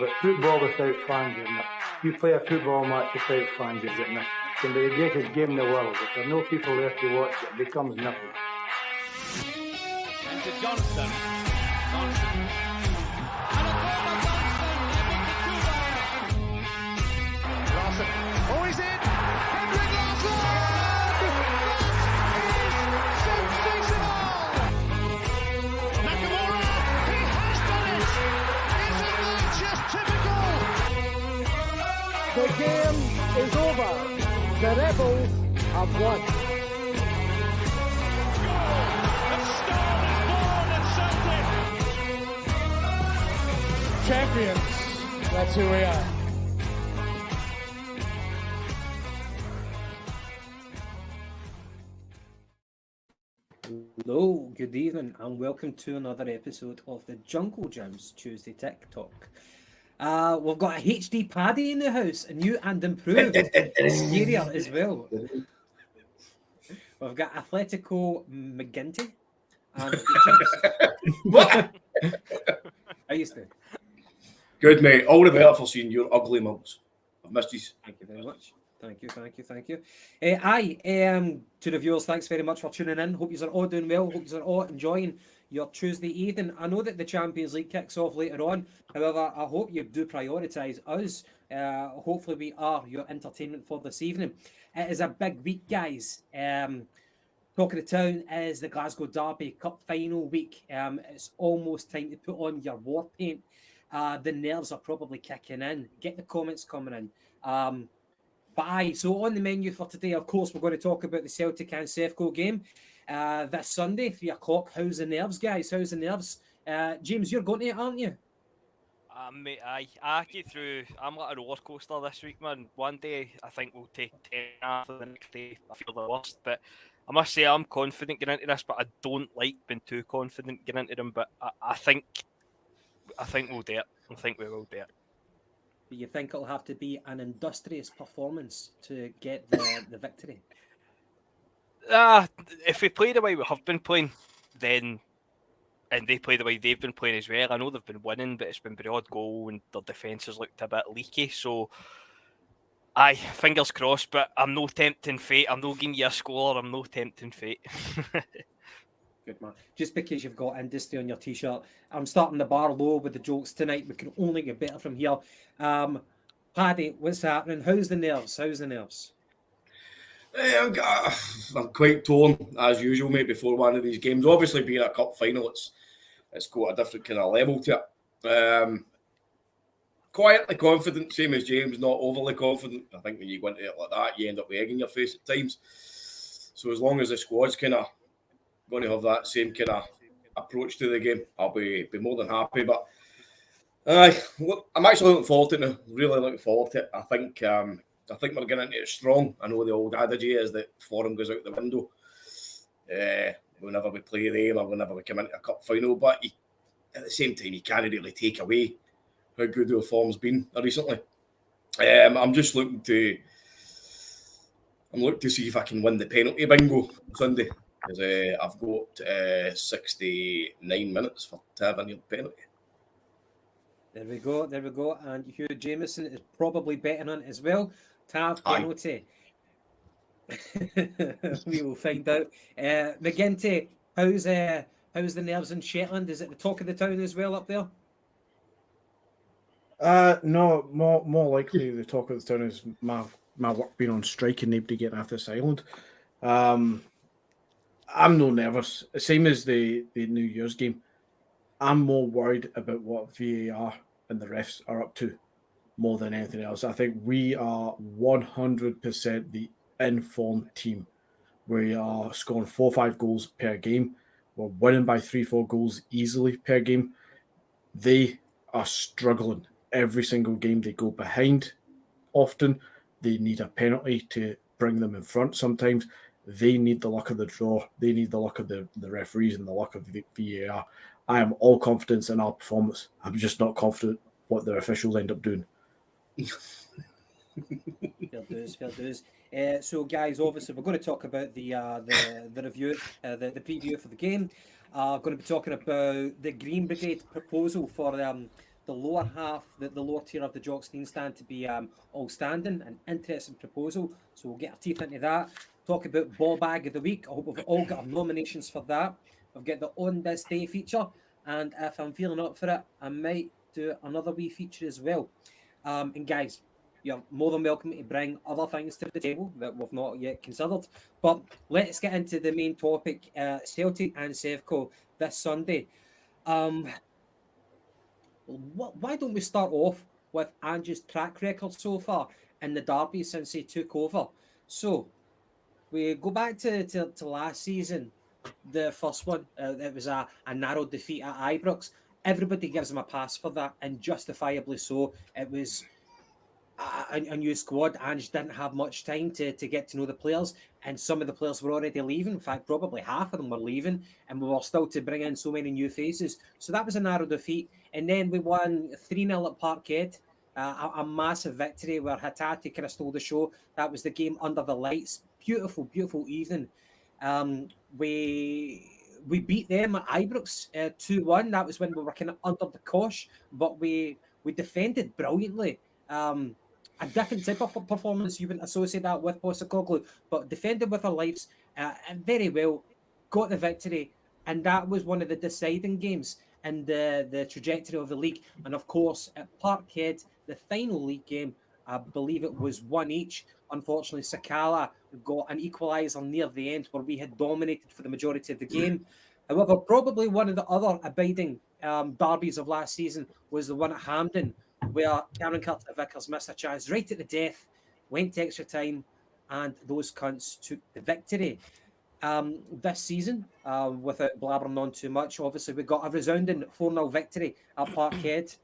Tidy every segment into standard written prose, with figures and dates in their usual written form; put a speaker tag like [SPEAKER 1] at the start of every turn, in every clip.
[SPEAKER 1] But football without fans is not. You play a football match without fans, you're getting it. It can be the greatest game in the world. If there are no people there to watch, it becomes nothing.
[SPEAKER 2] And to Johnston. Johnson. And a ball by Johnson. Larson. Oh, he's in! Henrik Larsson! That is sensational! Nakamura! He has done it! Isn't that just typical?
[SPEAKER 3] The game is over. The Rebels have won. Champions, that's who we are.
[SPEAKER 4] Hello, good evening, and welcome to another episode of the Jungle Gyms Tuesday TikTok. We've got a HD Paddy in the house, a new and improved scarier as well. We've got Atletico McGinty and
[SPEAKER 5] What?
[SPEAKER 4] How you doing?
[SPEAKER 5] Good, mate. All the better for seeing your ugly mugs. I've missed you.
[SPEAKER 4] Thank you very much. Thank you. To the viewers, thanks very much for tuning in. Hope you're all doing well. Hope you're all enjoying your Tuesday evening. I know that the Champions League kicks off later on. However, I hope you do prioritise us. Hopefully, we are your entertainment for this evening. It is a big week, guys. Talk of the town is the Glasgow Derby Cup final week. It's almost time to put on your war paint. The nerves are probably kicking in. Get the comments coming in. So on the menu for today, of course, we're going to talk about the Celtic and Sefco game this Sunday, 3 o'clock. How's the nerves, guys? How's the nerves? James, you're going to it, aren't you?
[SPEAKER 6] Mate, I get through. I'm like a roller coaster this week, man. One day I think we'll take 10 after the next day I feel the worst. But I must say I'm confident getting into this, but I don't like being too confident getting into them. But I think we'll do it. I think we will do it.
[SPEAKER 4] Do you think it'll have to be an industrious performance to get the victory?
[SPEAKER 6] If we play the way we have been playing, then and they play the way they've been playing as well. I know they've been winning, but it's been broad goal and their defence has looked a bit leaky. So, fingers crossed. But I'm no tempting fate. I'm not giving you a score. I'm no tempting fate.
[SPEAKER 4] Good man. Just because you've got industry on your t-shirt, I'm starting the bar low with the jokes tonight. We can only get better from here. Paddy, what's happening? How's the nerves?
[SPEAKER 5] I'm quite torn as usual, mate. Before one of these games, obviously being a cup final, it's got a different kind of level to it. Quietly confident, same as James. Not overly confident. I think when you go into it like that, you end up with egg in your face at times. So as long as the squad's kind of going to have that same kind of approach to the game, I'll be more than happy. But I'm actually looking forward to it now. Really looking forward to it. I think we're getting into it strong. I know the old adage is that form goes out the window whenever we play them or whenever we come into a cup final. But at the same time, you can't really take away how good their form's been recently. I'm just looking to see if I can win the penalty bingo Sunday. Because I've got 69 minutes to have a near penalty.
[SPEAKER 4] There we go. And Hugh Jameson is probably betting on it as well. To have penalty. We will find out. McGinty, how's the nerves in Shetland? Is it the talk of the town as well up there?
[SPEAKER 7] No, more likely the talk of the town is my work being on strike and nobody getting off this island. I'm no nervous. Same as the New Year's game. I'm more worried about what VAR and the refs are up to more than anything else. I think we are 100% the informed team. We are scoring 4 or 5 goals per game. We're winning by 3-4 goals easily per game. They are struggling every single game. They go behind often. They need a penalty to bring them in front sometimes. They need the luck of the draw. They need the luck of the referees and the luck of the VAR. I am all confidence in our performance. I'm just not confident what the officials end up doing.
[SPEAKER 4] Fair dues. So, guys, obviously, we're going to talk about the review, the preview for the game. Going to be talking about the Green Brigade proposal for the lower half, the lower tier of the Jockstein stand to be all standing. An interesting proposal. So we'll get our teeth into that. Talk about Ball Bag of the Week. I hope we've all got our nominations for that. We've got the On This Day feature. And if I'm feeling up for it, I might do another wee feature as well. And guys, you're more than welcome to bring other things to the table that we've not yet considered. But let's get into the main topic, Celtic and Sevco this Sunday. Why don't we start off with Ange's track record so far in the derby since he took over? So we go back to last season, the first one. It was a narrow defeat at Ibrox. Everybody gives him a pass for that, and justifiably so. It was a new squad. Ange didn't have much time to get to know the players, and some of the players were already leaving. In fact, probably half of them were leaving, and we were still to bring in so many new faces. So that was a narrow defeat. And then we won 3-0 at Parkhead, a massive victory where Hatate kind of stole the show. That was the game under the lights. Beautiful, beautiful evening. We beat them at Ibrox 2-1. That was when we were kind of under the cosh, but we defended brilliantly. A different type of performance, you wouldn't associate that with Postecoglou, but defended with our lives and very well, got the victory, and that was one of the deciding games in the trajectory of the league. And of course, at Parkhead, the final league game, I believe it was 1 each. Unfortunately, Sakala got an equaliser near the end where we had dominated for the majority of the game. However, probably one of the other abiding derbies of last season was the one at Hampden, where Cameron Carter-Vickers missed a chance right at the death, went to extra time, and those cunts took the victory. This season, without blabbering on too much, obviously we got a resounding 4-0 victory at Parkhead.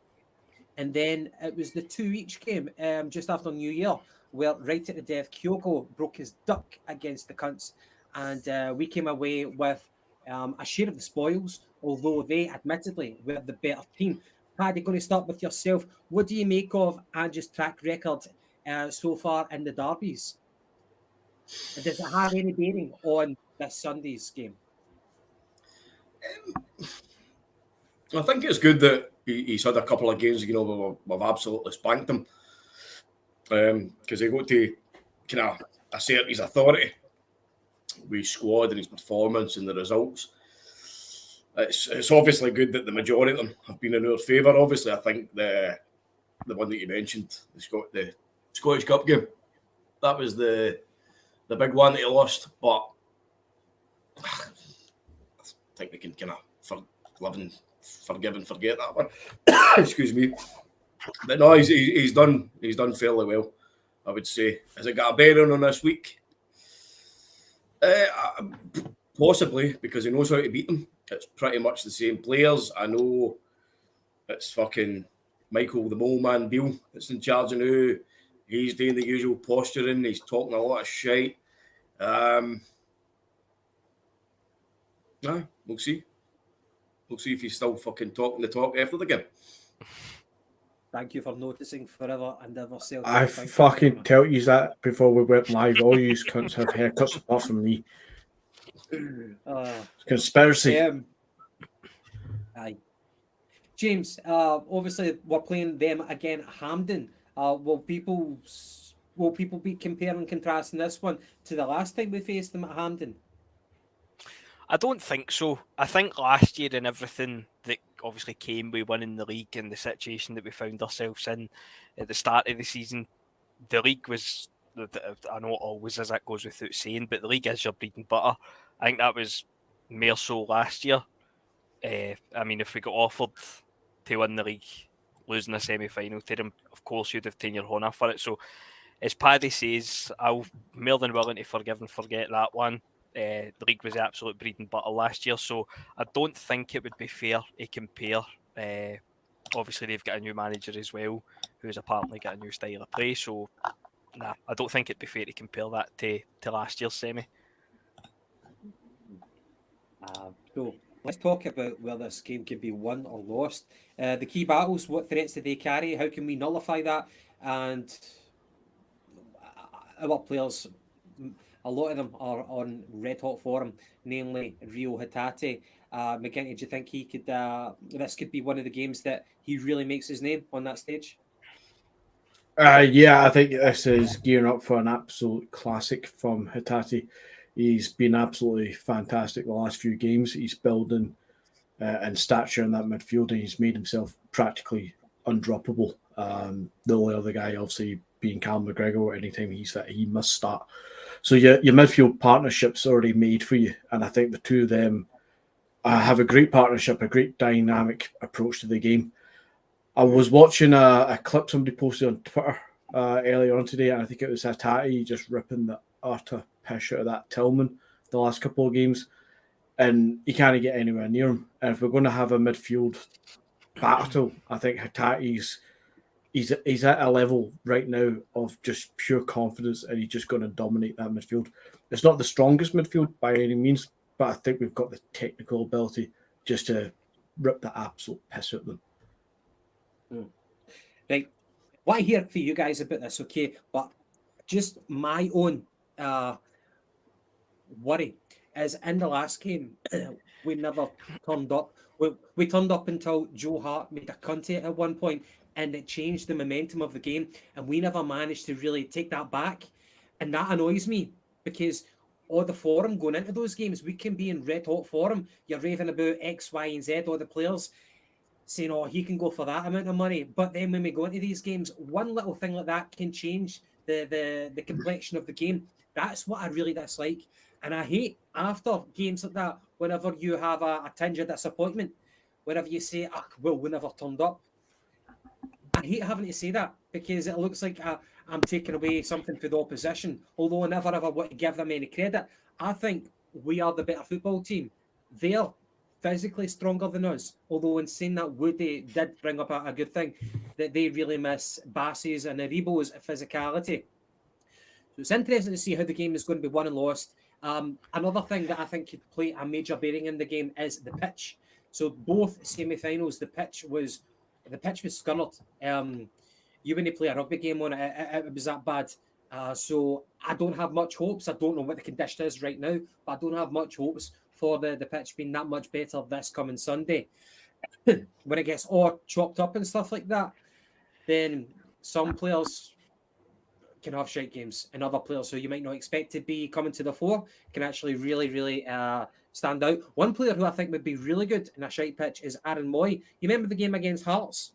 [SPEAKER 4] And then it was the 2 each game just after New Year, where right at the death, Kyogo broke his duck against the cunts. And we came away with a share of the spoils, although they admittedly were the better team. Paddy, going to start with yourself. What do you make of Ange's track record so far in the derbies? And does it have any bearing on this Sunday's game?
[SPEAKER 5] I think it's good that he's had a couple of games, where we've absolutely spanked him. Because he got to kind of assert his authority with his squad and his performance and the results. It's obviously good that the majority of them have been in our favour. Obviously, I think the one that you mentioned, the Scottish Cup game, that was the big one that he lost. But I think we can kind of forgive and forget that one. Excuse me. But no, he's done fairly well, I would say. Has it got a bearing on this week? Possibly, because he knows how to beat them. It's pretty much the same players. I know it's fucking Michael the Mole Man Beale that's in charge of now. He's doing the usual posturing. He's talking a lot of shite. We'll see. We'll see if he's still fucking talking the talk after the game.
[SPEAKER 4] Thank you for noticing forever and ever. Celtic.
[SPEAKER 7] I fucking tell you that before we went live. All you cunts have haircuts apart from me. Conspiracy.
[SPEAKER 4] Aye. James, obviously we're playing them again at Hampden. Will people be comparing and contrasting this one to the last time we faced them at Hampden?
[SPEAKER 6] I don't think so. I think last year and everything that obviously came with winning the league and the situation that we found ourselves in at the start of the season, the league was, I know it always is, that goes without saying, but the league is your bread and butter. I think that was more so last year. I mean, if we got offered to win the league, losing a semi-final to them, of course you'd have taken your honour for it. So, as Paddy says, I'm more than willing to forgive and forget that one. The league was absolute bread and butter last year, so I don't think it would be fair to compare. Obviously, they've got a new manager as well, who's apparently got a new style of play, so nah, I don't think it'd be fair to compare that to last year's semi.
[SPEAKER 4] So let's talk about where this game could be won or lost. The key battles, what threats do they carry? How can we nullify that? And our players, a lot of them are on red hot form, namely Rio Hatate. McGinty, do you think he could? This could be one of the games that he really makes his name on that stage.
[SPEAKER 7] Yeah, I think this is gearing up for an absolute classic from Hatate. He's been absolutely fantastic the last few games. He's building and stature in that midfield, and he's made himself practically undroppable. The only other guy, obviously, being Cal McGregor, anytime he's fit, he must start. So your midfield partnership's already made for you, and I think the two of them have a great partnership, a great dynamic approach to the game. I was watching a clip somebody posted on Twitter earlier on today, and I think it was Hatate just ripping the utter piss out of that Tillman the last couple of games, and he can't get anywhere near him. And if we're going to have a midfield battle, I think Hatate's he's at a level right now of just pure confidence, and he's just going to dominate that midfield. It's not the strongest midfield by any means, but I think we've got the technical ability just to rip the absolute piss out of them.
[SPEAKER 4] Right, what I hear for you guys about this, okay, but just my own worry is in the last game, we never turned up. We turned up until Joe Hart made a cunt at one point, and it changed the momentum of the game, and we never managed to really take that back, and that annoys me because all the form going into those games, we can be in red hot form. You're raving about X, Y, and Z, all the players saying, oh, he can go for that amount of money. But then when we go into these games, one little thing like that can change the complexion of the game. That's what I really dislike. And I hate after games like that, whenever you have a tinge of disappointment, whenever you say, oh, well, we never turned up. I hate having to say that because it looks like I'm taking away something for the opposition, although I never ever want to give them any credit. I think we are the better football team. They're physically stronger than us, although in saying that, Woody did bring up a good thing, that they really miss Bassey's and Aribo's physicality. So it's interesting to see how the game is going to be won and lost. Another thing that I think could play a major bearing in the game is the pitch. So both semi-finals, the pitch was scunnered. You when you play a rugby game on it, it was that bad. So I don't have much hopes. I don't know what the condition is right now, but I don't have much hopes for the pitch being that much better this coming Sunday. When it gets all chopped up and stuff like that, then some players can have shite games, and other players who you might not expect to be coming to the fore can actually really, really stand out. One player who I think would be really good in a shite pitch is Aaron Moy. You remember the game against Hearts?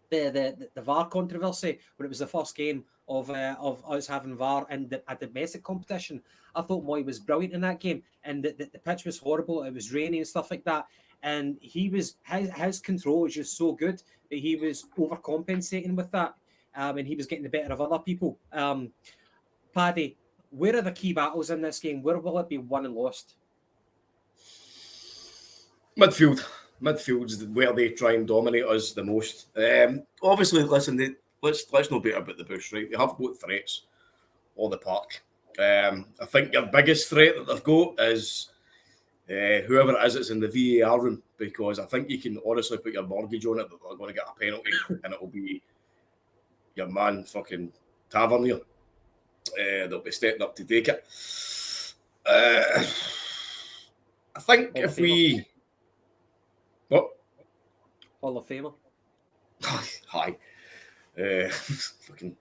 [SPEAKER 4] The VAR controversy, when it was the first game of us having VAR in a domestic competition. I thought Moy was brilliant in that game, and the pitch was horrible. It was raining and stuff like that, and his control was just so good that he was overcompensating with that, and he was getting the better of other people. Paddy, where are the key battles in this game? Where will it be won and lost?
[SPEAKER 5] Midfield's where they try and dominate us the most. Obviously, listen, let's not beat about the bush, right? They have got threats on the park. I think your biggest threat that they've got is whoever it is that's in the VAR room, because I think you can honestly put your mortgage on it that they're going to get a penalty, and it'll be your man fucking Tavernier. They'll be stepping up to take it. I think if we... What?
[SPEAKER 4] Hall of Famer.
[SPEAKER 5] Hi. Fucking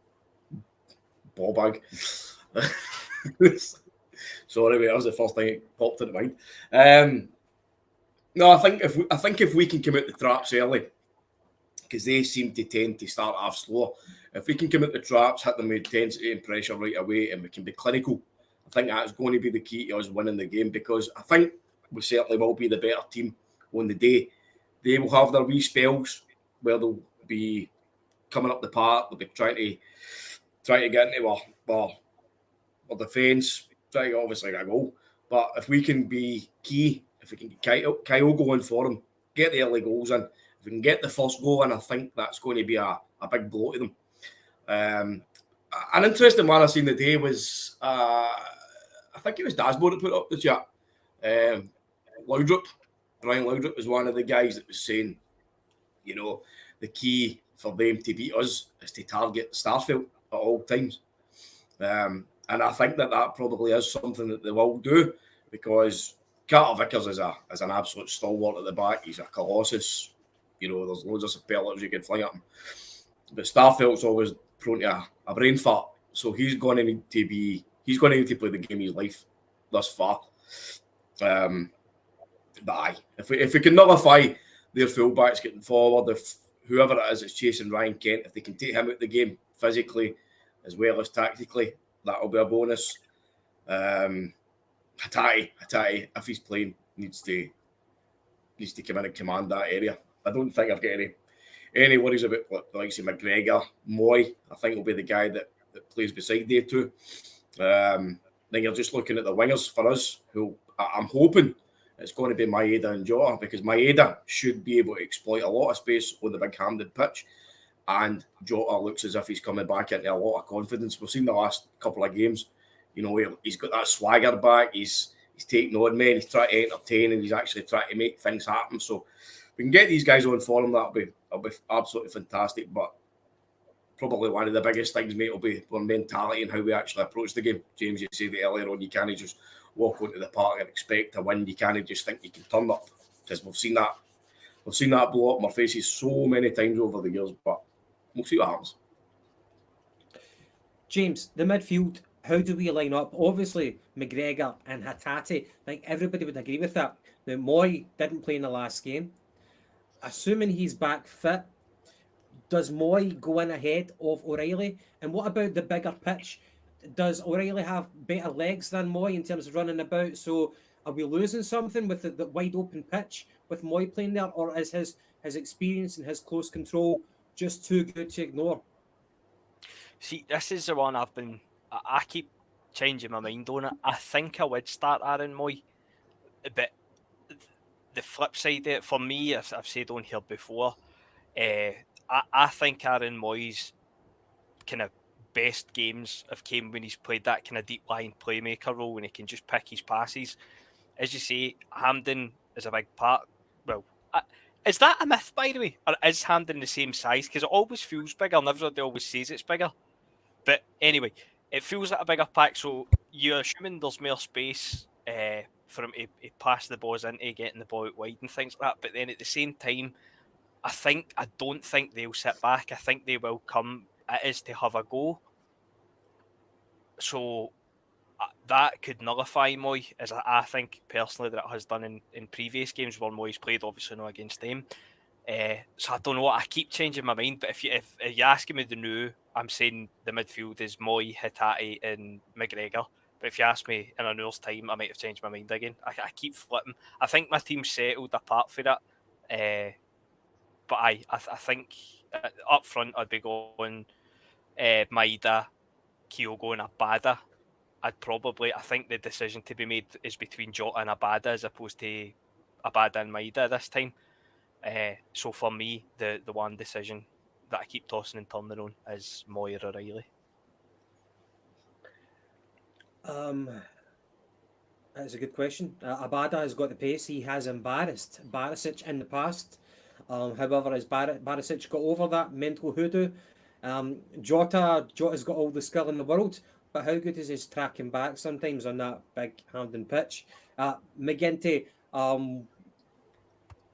[SPEAKER 5] ball bag. Sorry, mate, that was the first thing that popped into mind. No, I think if we can come out the traps early, because they seem to tend to start off slow. If we can come out the traps, hit them with intensity and pressure right away, and we can be clinical, I think that's going to be the key to us winning the game, because I think we certainly will be the better team on the day. They will have their wee spells where they'll be coming up the park, they'll be trying to get into our defence, trying to obviously get a goal. But if we can be key, if we can get Kyle going for them, get the early goals in, if we can get the first goal in, I think that's going to be a big blow to them. An interesting one I seen the day was, I think it was Dasbo that put up the chat. Brian Laudrup was one of the guys that was saying, you know, the key for them to beat us is to target Starfield at all times. And I think that probably is something that they will do, because Carter Vickers is an absolute stalwart at the back. He's a colossus. There's loads of superlatives you could fling at him. But Starfelt's always prone to a brain fart, so he's going to need to play the game of his life thus far. But aye, if we can nullify their fullbacks getting forward, if whoever it is that's chasing Ryan Kent, if they can take him out of the game physically as well as tactically, that'll be a bonus. Hatate, if he's playing, needs to come in and command that area. I don't think I've got any worries about the likes of McGregor, Moy. I think will be the guy that plays beside they two. Then you're just looking at the wingers for us, who I'm hoping it's going to be Maeda and Jota, because Maeda should be able to exploit a lot of space on the big Hampden pitch, and Jota looks as if he's coming back into a lot of confidence. We've seen the last couple of games, he's got that swagger back. He's taking on men. He's trying to entertain, and he's actually trying to make things happen. So we can get these guys on form. That'll be absolutely fantastic. But probably one of the biggest things, mate, will be our mentality and how we actually approach the game. James, you said that earlier on. You can't just walk onto the park and expect to win. You can't just think you can turn up, because we've seen that blow up in our faces so many times over the years. But we'll see what happens.
[SPEAKER 4] James, the midfield, how do we line up? Obviously, McGregor and Hatate, I think everybody would agree with that. Now, Moy didn't play in the last game. Assuming he's back fit, does Moy go in ahead of O'Reilly? And what about the bigger pitch? Does O'Reilly have better legs than Moy in terms of running about? So are we losing something with the wide open pitch with Moy playing there? Or is his experience and his close control just too good to ignore?
[SPEAKER 6] See, this is the one I keep changing my mind on it. I think I would start Aaron Moy, but the flip side of it, for me, I've said on here before, I think Aaron Moy's kind of best games have came when he's played that kind of deep line playmaker role, when he can just pick his passes. As you say, Hampden is a big part. Well, is that a myth, by the way? Or is Hampden the same size? Because it always feels bigger, and everybody always says it's bigger. But anyway, it feels like a bigger pack, so you're assuming there's more space for him to pass the balls into, getting the ball out wide and things like that. But then at the same time, I don't think they'll sit back. I think they will come. It is to have a go. So that could nullify Moy, as I think personally that it has done in previous games where Moy's played, obviously not against them. So I don't know. I keep changing my mind. But if you're asking me the new, I'm saying the midfield is Moy, Hatate, and McGregor. But if you ask me in an hour's time, I might have changed my mind again. I keep flipping. I think my team's settled apart for that. But I think up front I'd be going Maeda, Kyogo, and Abada. I think the decision to be made is between Jota and Abada as opposed to Abada and Maeda this time. So for me, the one decision that I keep tossing and turning on is Moy or O'Reilly.
[SPEAKER 4] That's a good question. Abada has got the pace. He has embarrassed Barisic in the past. However, has Barisic got over that mental hoodoo? Jota's got all the skill in the world, but how good is his tracking back sometimes on that big Hampden pitch? McGinty,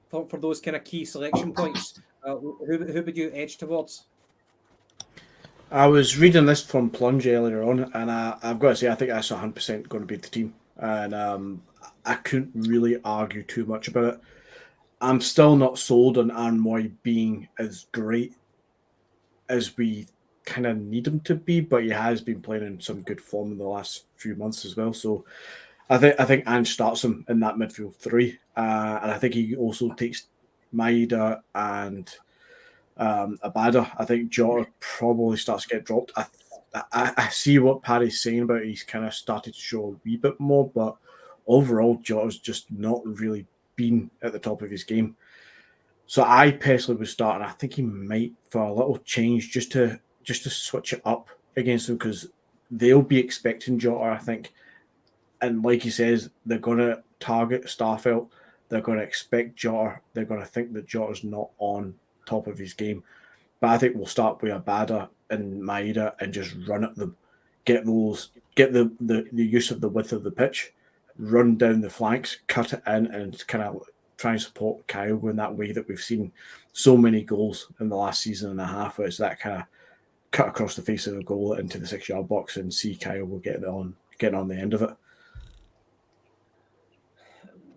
[SPEAKER 4] for those kind of key selection points, who would you edge towards?
[SPEAKER 7] I was reading this from Plunge earlier on, and I've got to say, I think that's 100% going to be the team. And I couldn't really argue too much about it. I'm still not sold on Aaron Moy being as great as we kind of need him to be, but he has been playing in some good form in the last few months as well. So I think Ange starts him in that midfield three, and I think he also takes Maeda and Abada. I think Jota probably starts to get dropped. I see what Paddy's saying about he's kind of started to show a wee bit more, but overall Jota's just not really been at the top of his game. So I personally would start, and I think he might, for a little change, just to switch it up against them, because they'll be expecting Jota, I think. And like he says, they're going to target Starfelt. They're going to expect Jota. They're going to think that Jota's not on top of his game. But I think we'll start with Abada and Maeda and just run at them. Get the use of the width of the pitch. run down the flanks, cut it in, and kind of try and support Kyogo in that way that we've seen so many goals in the last season and a half, where it's that kind of cut across the face of the goal into the 6-yard box and see Kyogo getting on the end of it.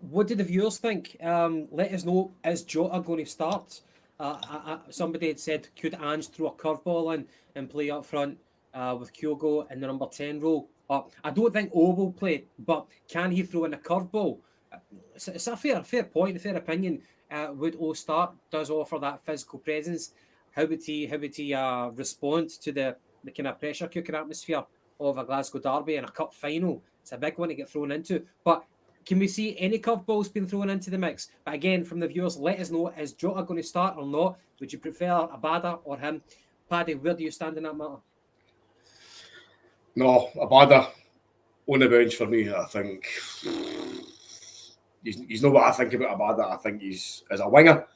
[SPEAKER 4] What do the viewers think? Let us know. Is Jota going to start? Somebody had said, could Ange throw a curveball in and play up front with Kyogo in the number 10 role? I don't think O will play, but can he throw in a curveball? It's a fair point, a fair opinion. Would O start? Does offer that physical presence? How would he respond to the kind of pressure cooker atmosphere of a Glasgow derby and a cup final? It's a big one to get thrown into. But can we see any curveballs being thrown into the mix? But again, from the viewers, let us know, is Jota going to start or not? Would you prefer Abada or him? Paddy, where do you stand in that matter?
[SPEAKER 5] No, Abada on the bench for me. I think he's not what I think about Abada. I think he's, as a winger,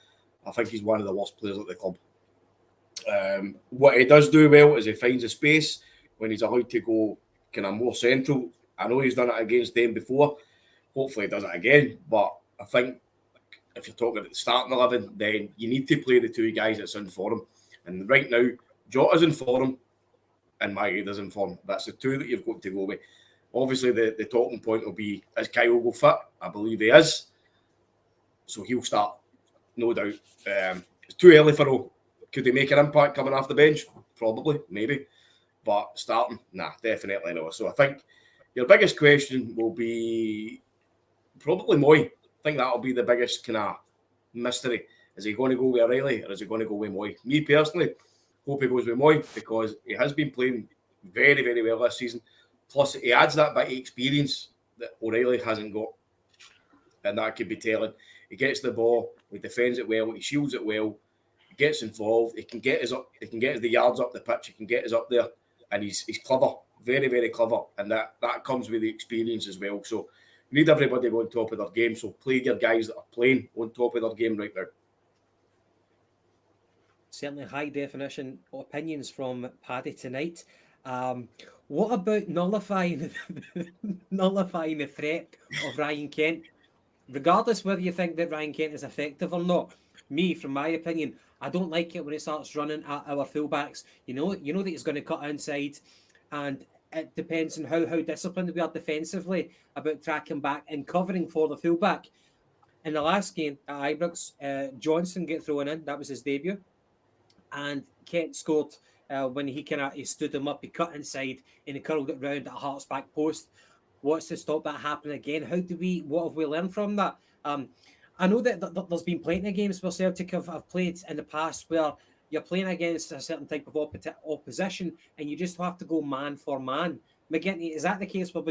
[SPEAKER 5] I think he's one of the worst players at the club. What he does do well is he finds a space when he's allowed to go kind of more central. I know he's done it against them before. Hopefully he does it again. But I think if you're talking at the starting 11, then you need to play the two guys that's in form. And right now, Jota's in form and Maeda in form. That's the two that you've got to go with. Obviously, the talking point will be, is Kyogo fit? I believe he is. So he'll start, no doubt. It's too early for O. Could he make an impact coming off the bench? Probably, maybe. But starting, nah, definitely no. So I think your biggest question will be probably Moy. I think that'll be the biggest kind of mystery. Is he going to go with O'Reilly or is he going to go with Moy? Me personally, hope he goes with Moy because he has been playing very, very well this season. Plus, he adds that bit of experience that O'Reilly hasn't got. And that could be telling. He gets the ball, he defends it well, he shields it well, he gets involved, he can get the yards up the pitch, he can get us up there, and he's clever, very, very clever, and that comes with the experience as well. So you need everybody to go on top of their game. So play your guys that are playing on top of their game right now.
[SPEAKER 4] Certainly high definition opinions from Paddy tonight. What about nullifying the threat of Ryan Kent? Regardless whether you think that Ryan Kent is effective or not, me, from my opinion, I don't like it when it starts running at our fullbacks. You know that he's going to cut inside, and it depends on how disciplined we are defensively about tracking back and covering for the fullback. In the last game at Ibrox, Johnson get thrown in. That was his debut, and Kent scored when he stood him up, he cut inside, and he curled it round at Hearts' back post. What's to stop that happening again? What have we learned from that? I know that there's been plenty of games where Celtic have played in the past where you're playing against a certain type of opposition and you just have to go man for man. McGinty, is that the case where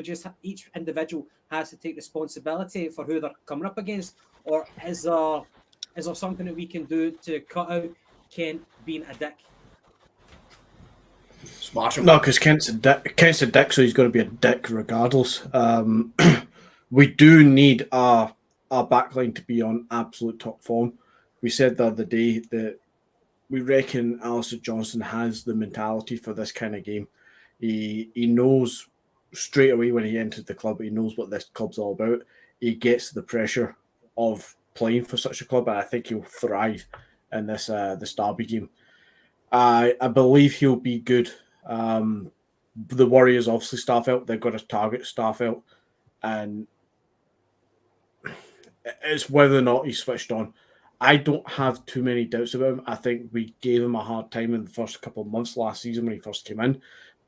[SPEAKER 4] each individual has to take responsibility for who they're coming up against? Or is there something that we can do to cut out Kent being a dick?
[SPEAKER 5] Smash him.
[SPEAKER 7] No, because Kent's a dick, so he's going to be a dick regardless. We do need our backline to be on absolute top form. We said the other day that we reckon Alistair Johnston has the mentality for this kind of game. He knows straight away when he entered the club, he knows what this club's all about. He gets the pressure of playing for such a club, and I think he'll thrive in this derby game. I believe he'll be good. The Warriors obviously Starfelt. They've got to target Starfelt, and it's whether or not he's switched on. I don't have too many doubts about him. I think we gave him a hard time in the first couple of months last season when he first came in,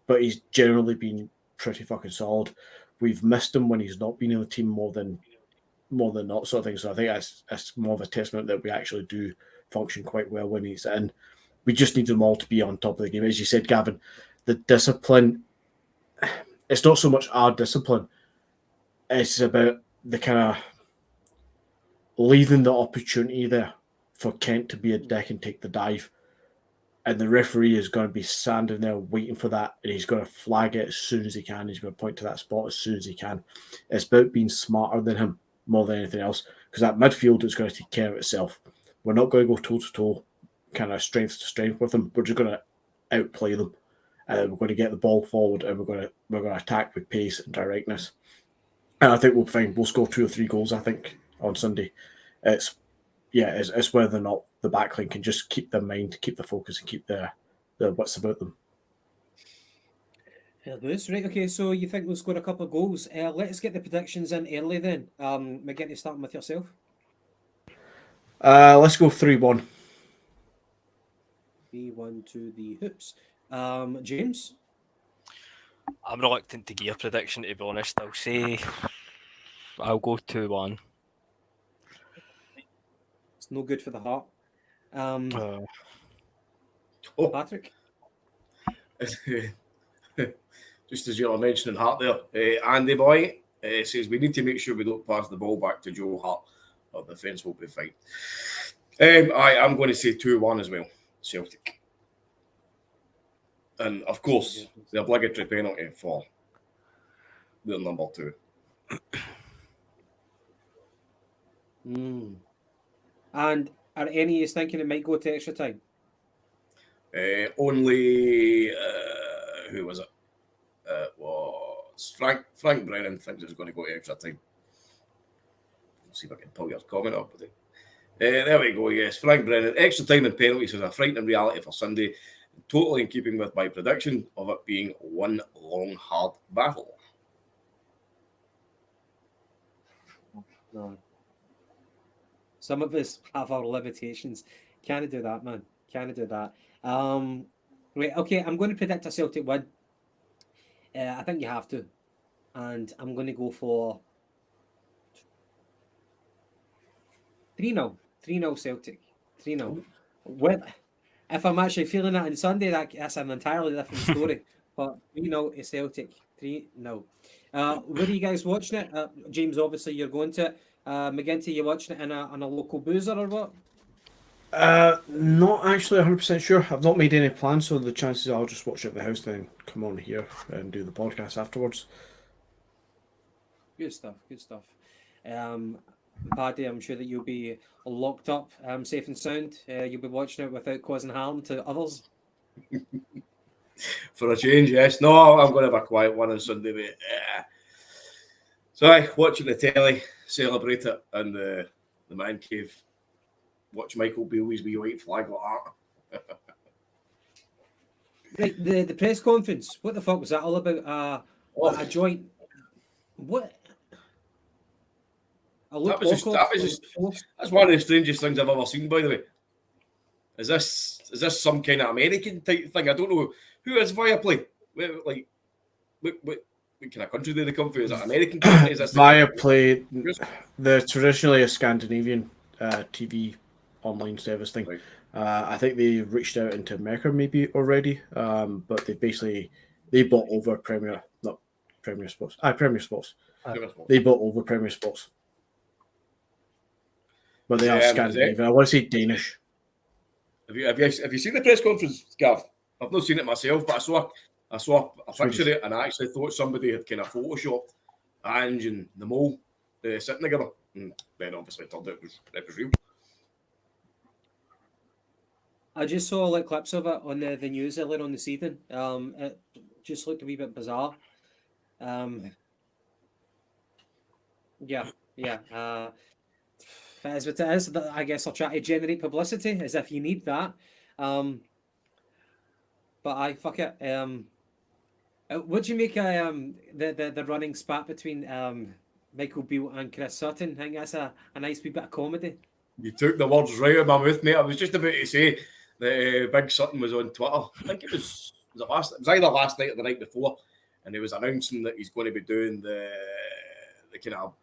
[SPEAKER 7] but he's generally been pretty fucking solid. We've missed him when he's not been in the team more than not, sort of thing. So I think that's more of a testament that we actually do function quite well when he's in. We just need them all to be on top of the game. As you said, Gavin, the discipline, it's not so much our discipline. It's about the kind of leaving the opportunity there for Kent to be a dick and take the dive. And the referee is going to be standing there waiting for that, and he's going to flag it as soon as he can. He's going to point to that spot as soon as he can. It's about being smarter than him more than anything else, because that midfield is going to take care of itself. We're not going to go toe-to-toe, kind of strength to strength with them. We're just going to outplay them. We're going to get the ball forward, and we're going to attack with pace and directness. And I think we'll score 2 or 3 goals, I think, on Sunday. It's whether or not the backline can just keep their mind, keep the focus, and keep their wits about them.
[SPEAKER 4] Right, okay, so you think we'll score a couple of goals. Let's get the predictions in early then. McGinty, starting with yourself.
[SPEAKER 7] Let's go 3-1.
[SPEAKER 4] 3-1 to the Hoops. James?
[SPEAKER 6] I'm reluctant to give a prediction, to be honest. I'll go 2-1.
[SPEAKER 4] It's no good for the heart. Patrick?
[SPEAKER 5] Just as you were mentioning Hart there, Andy Boy says we need to make sure we don't pass the ball back to Joe Hart. Our defence will be fine. I'm going to say 2-1 as well, Celtic. And of course, the obligatory penalty for their number 2.
[SPEAKER 4] And are any of you thinking it might go to extra time?
[SPEAKER 5] Only who was it? Was Frank Brennan thinks it's going to go to extra time. Let's see if I can pull your comment up with it. There we go. Yes, Frank Brennan. Extra time and penalties is a frightening reality for Sunday. Totally in keeping with my prediction of it being one long, hard battle.
[SPEAKER 4] No. Some of us have our limitations. Can't do that, man. Can't do that. Right, okay, I'm going to predict a Celtic win. I think you have to. And I'm going to go for 3-0. 3-0 Celtic. 3-0. If I'm actually feeling that on Sunday, that's an entirely different story. But 3-0 is Celtic. 3-0. Where are you guys watching it? James, obviously you're going to it. McGinty, you watching it in a local boozer or what?
[SPEAKER 7] Not actually 100% sure. I've not made any plans, so the chances are I'll just watch it at the house, then come on here and do the podcast afterwards.
[SPEAKER 4] Good stuff. Good stuff. Paddy, I'm sure that you'll be locked up, safe and sound. You'll be watching it without causing harm to others.
[SPEAKER 5] For a change, yes. No, I'm going to have a quiet one on Sunday, mate. So, watching the telly, celebrate it, and the man cave. Watch Michael Beale's wee white flag like that.
[SPEAKER 4] Right, the press conference. What the fuck was that all about? A joint. What?
[SPEAKER 5] That's one of the strangest things I've ever seen, by the way. Is this some kind of American type thing? I don't know. Who is ViaPlay? What kind of country do they come from? Is it American company? Is
[SPEAKER 7] ViaPlay, they're traditionally a Scandinavian TV online service thing. Right. I think they reached out into America maybe already, but they bought over Premier Sports. They bought over Premier Sports. But they are Scandinavian. I want to say Danish.
[SPEAKER 5] Have you seen the press conference, Gav? I've not seen it myself, but I saw a picture of it, and I actually thought somebody had kind of photoshopped Ange and the mole sitting together. And then obviously it turned out it was real.
[SPEAKER 4] I just saw clips of it on the news earlier on this evening. It just looked a wee bit bizarre. Yeah. It is what it is. I guess I'll try to generate publicity as if you need that. But fuck it. What do you make the running spat between Michael Beale and Chris Sutton? I think that's a nice wee bit of comedy.
[SPEAKER 5] You took the words right out of my mouth, mate. I was just about to say that Big Sutton was on Twitter. I think it was either last night or the night before, and he was announcing that he's going to be doing the kind of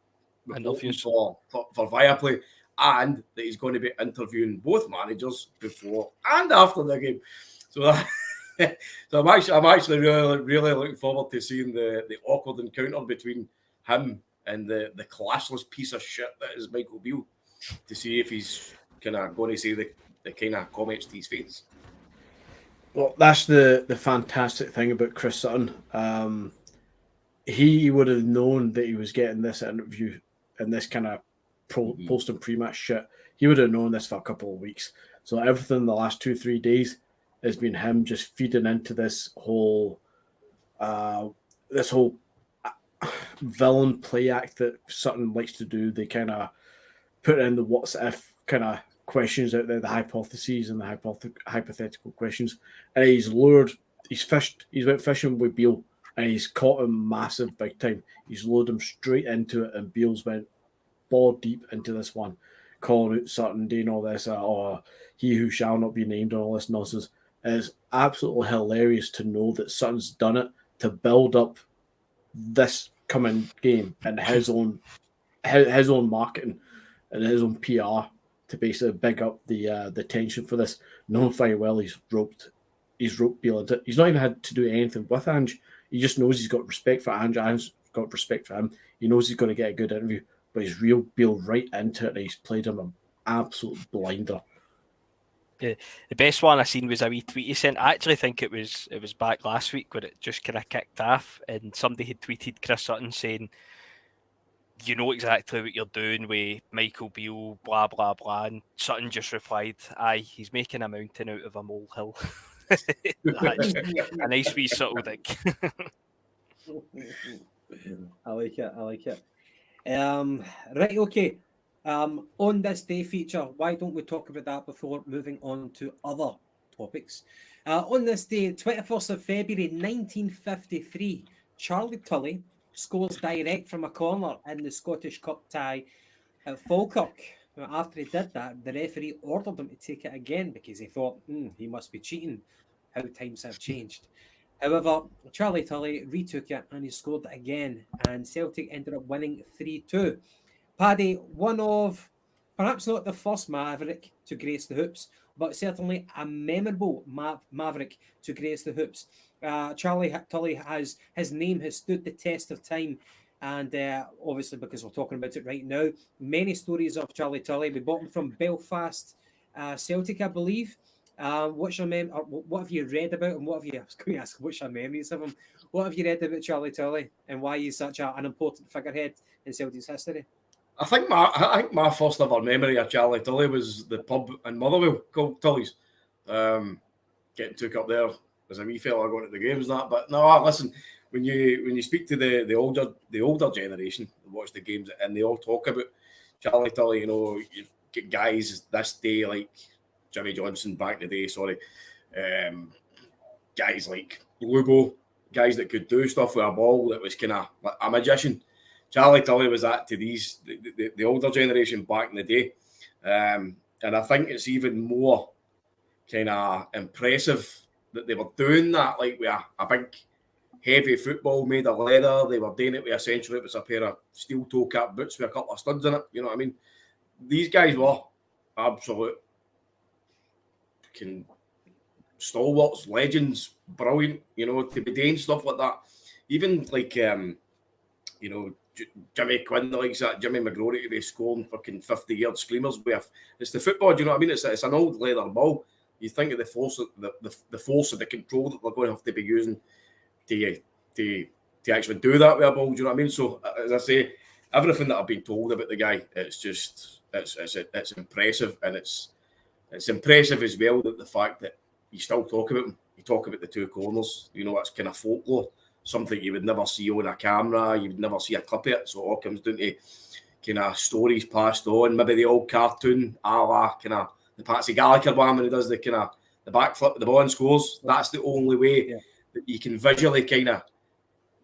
[SPEAKER 5] reporting for ViaPlay, and that he's going to be interviewing both managers before and after the game. So I'm actually really looking forward to seeing the awkward encounter between him and the classless piece of shit that is Michael Beale, to see if he's kind of going to say the kind of comments to his face.
[SPEAKER 7] Well, that's the fantastic thing about Chris Sutton. He would have known that he was getting this interview and this kind of post and pre-match shit. He would have known this for a couple of weeks. So everything in the last 2-3 days has been him just feeding into this whole villain play act that Sutton likes to do. They kind of put in the what's if kind of questions out there, the hypotheses and the hypothetical questions. And he's went fishing with Beale and he's caught him massive big time. He's lured him straight into it and Beale's went ball deep into this one, calling out Sutton, doing all this, or he who shall not be named and all this nonsense. It's absolutely hilarious to know that Sutton's done it to build up this coming game and his own marketing and his own PR to basically big up the tension for this. Knowing very well he's roped Beale into it. He's not even had to do anything with Ange. He just knows he's got respect for Ange. Ange's got respect for him. He knows he's going to get a good interview, but he's reeled Beale right into it and he's played him an absolute blinder.
[SPEAKER 6] The best one I seen was a wee tweet he sent. I actually think it was back last week when it just kind of kicked off, and somebody had tweeted Chris Sutton saying, "You know exactly what you're doing with Michael Beale, blah blah blah," and Sutton just replied, "Aye, he's making a mountain out of a molehill." That's a nice wee subtle dick.
[SPEAKER 4] I like it. Right, okay. On this day feature, why don't we talk about that before moving on to other topics? On this day, 21st of February 1953, Charlie Tully scores direct from a corner in the Scottish Cup tie at Falkirk. After he did that, the referee ordered him to take it again because he thought, he must be cheating. How times have changed. However, Charlie Tully retook it and he scored it again, and Celtic ended up winning 3-2. Paddy, one of, perhaps not the first Maverick to grace the hoops, but certainly a memorable Maverick to grace the hoops. Charlie Tully his name has stood the test of time, and obviously because we're talking about it right now, many stories of Charlie Tully. We bought him from Belfast Celtic, I believe. What have you read about him? I was going to ask, what's your memories of him? What have you read about Charlie Tully and why he's such an important figurehead in Celtic's history?
[SPEAKER 5] I think my first ever memory of Charlie Tully was the pub in Motherwell called Tully's. Getting took up there as a wee fella going to the games and that. But no, listen, when you speak to the older generation, watch the games, and they all talk about Charlie Tully, you get guys this day like Jimmy Johnson back in the day, guys like Lubo, guys that could do stuff with a ball that was kind of like a magician. Charlie Tully was that to the older generation back in the day. And I think it's even more kind of impressive that they were doing that, like with a big, heavy football made of leather. They were doing it with essentially it was a pair of steel toe cap boots with a couple of studs in it. You know what I mean? These guys were absolute stalwarts, legends, brilliant, to be doing stuff like that. Even like, Jimmy Quinn, the likes that, Jimmy McGrory to be scoring fucking 50-yard screamers with. It's the football, do you know what I mean? It's an old leather ball. You think of the force of the force of the control that they're going to have to be using to actually do that with a ball, do you know what I mean? So, as I say, everything that I've been told about the guy, it's just, it's impressive, and it's impressive as well that the fact that you still talk about him. You talk about the two corners, that's kind of folklore. Something you would never see on a camera, you would never see a clip of it. So it all comes down to kind of stories passed on, maybe the old cartoon, a la kind of the Patsy Gallagher one when he does the kind of the backflip with the ball and scores. That's the only way that you can visually kind of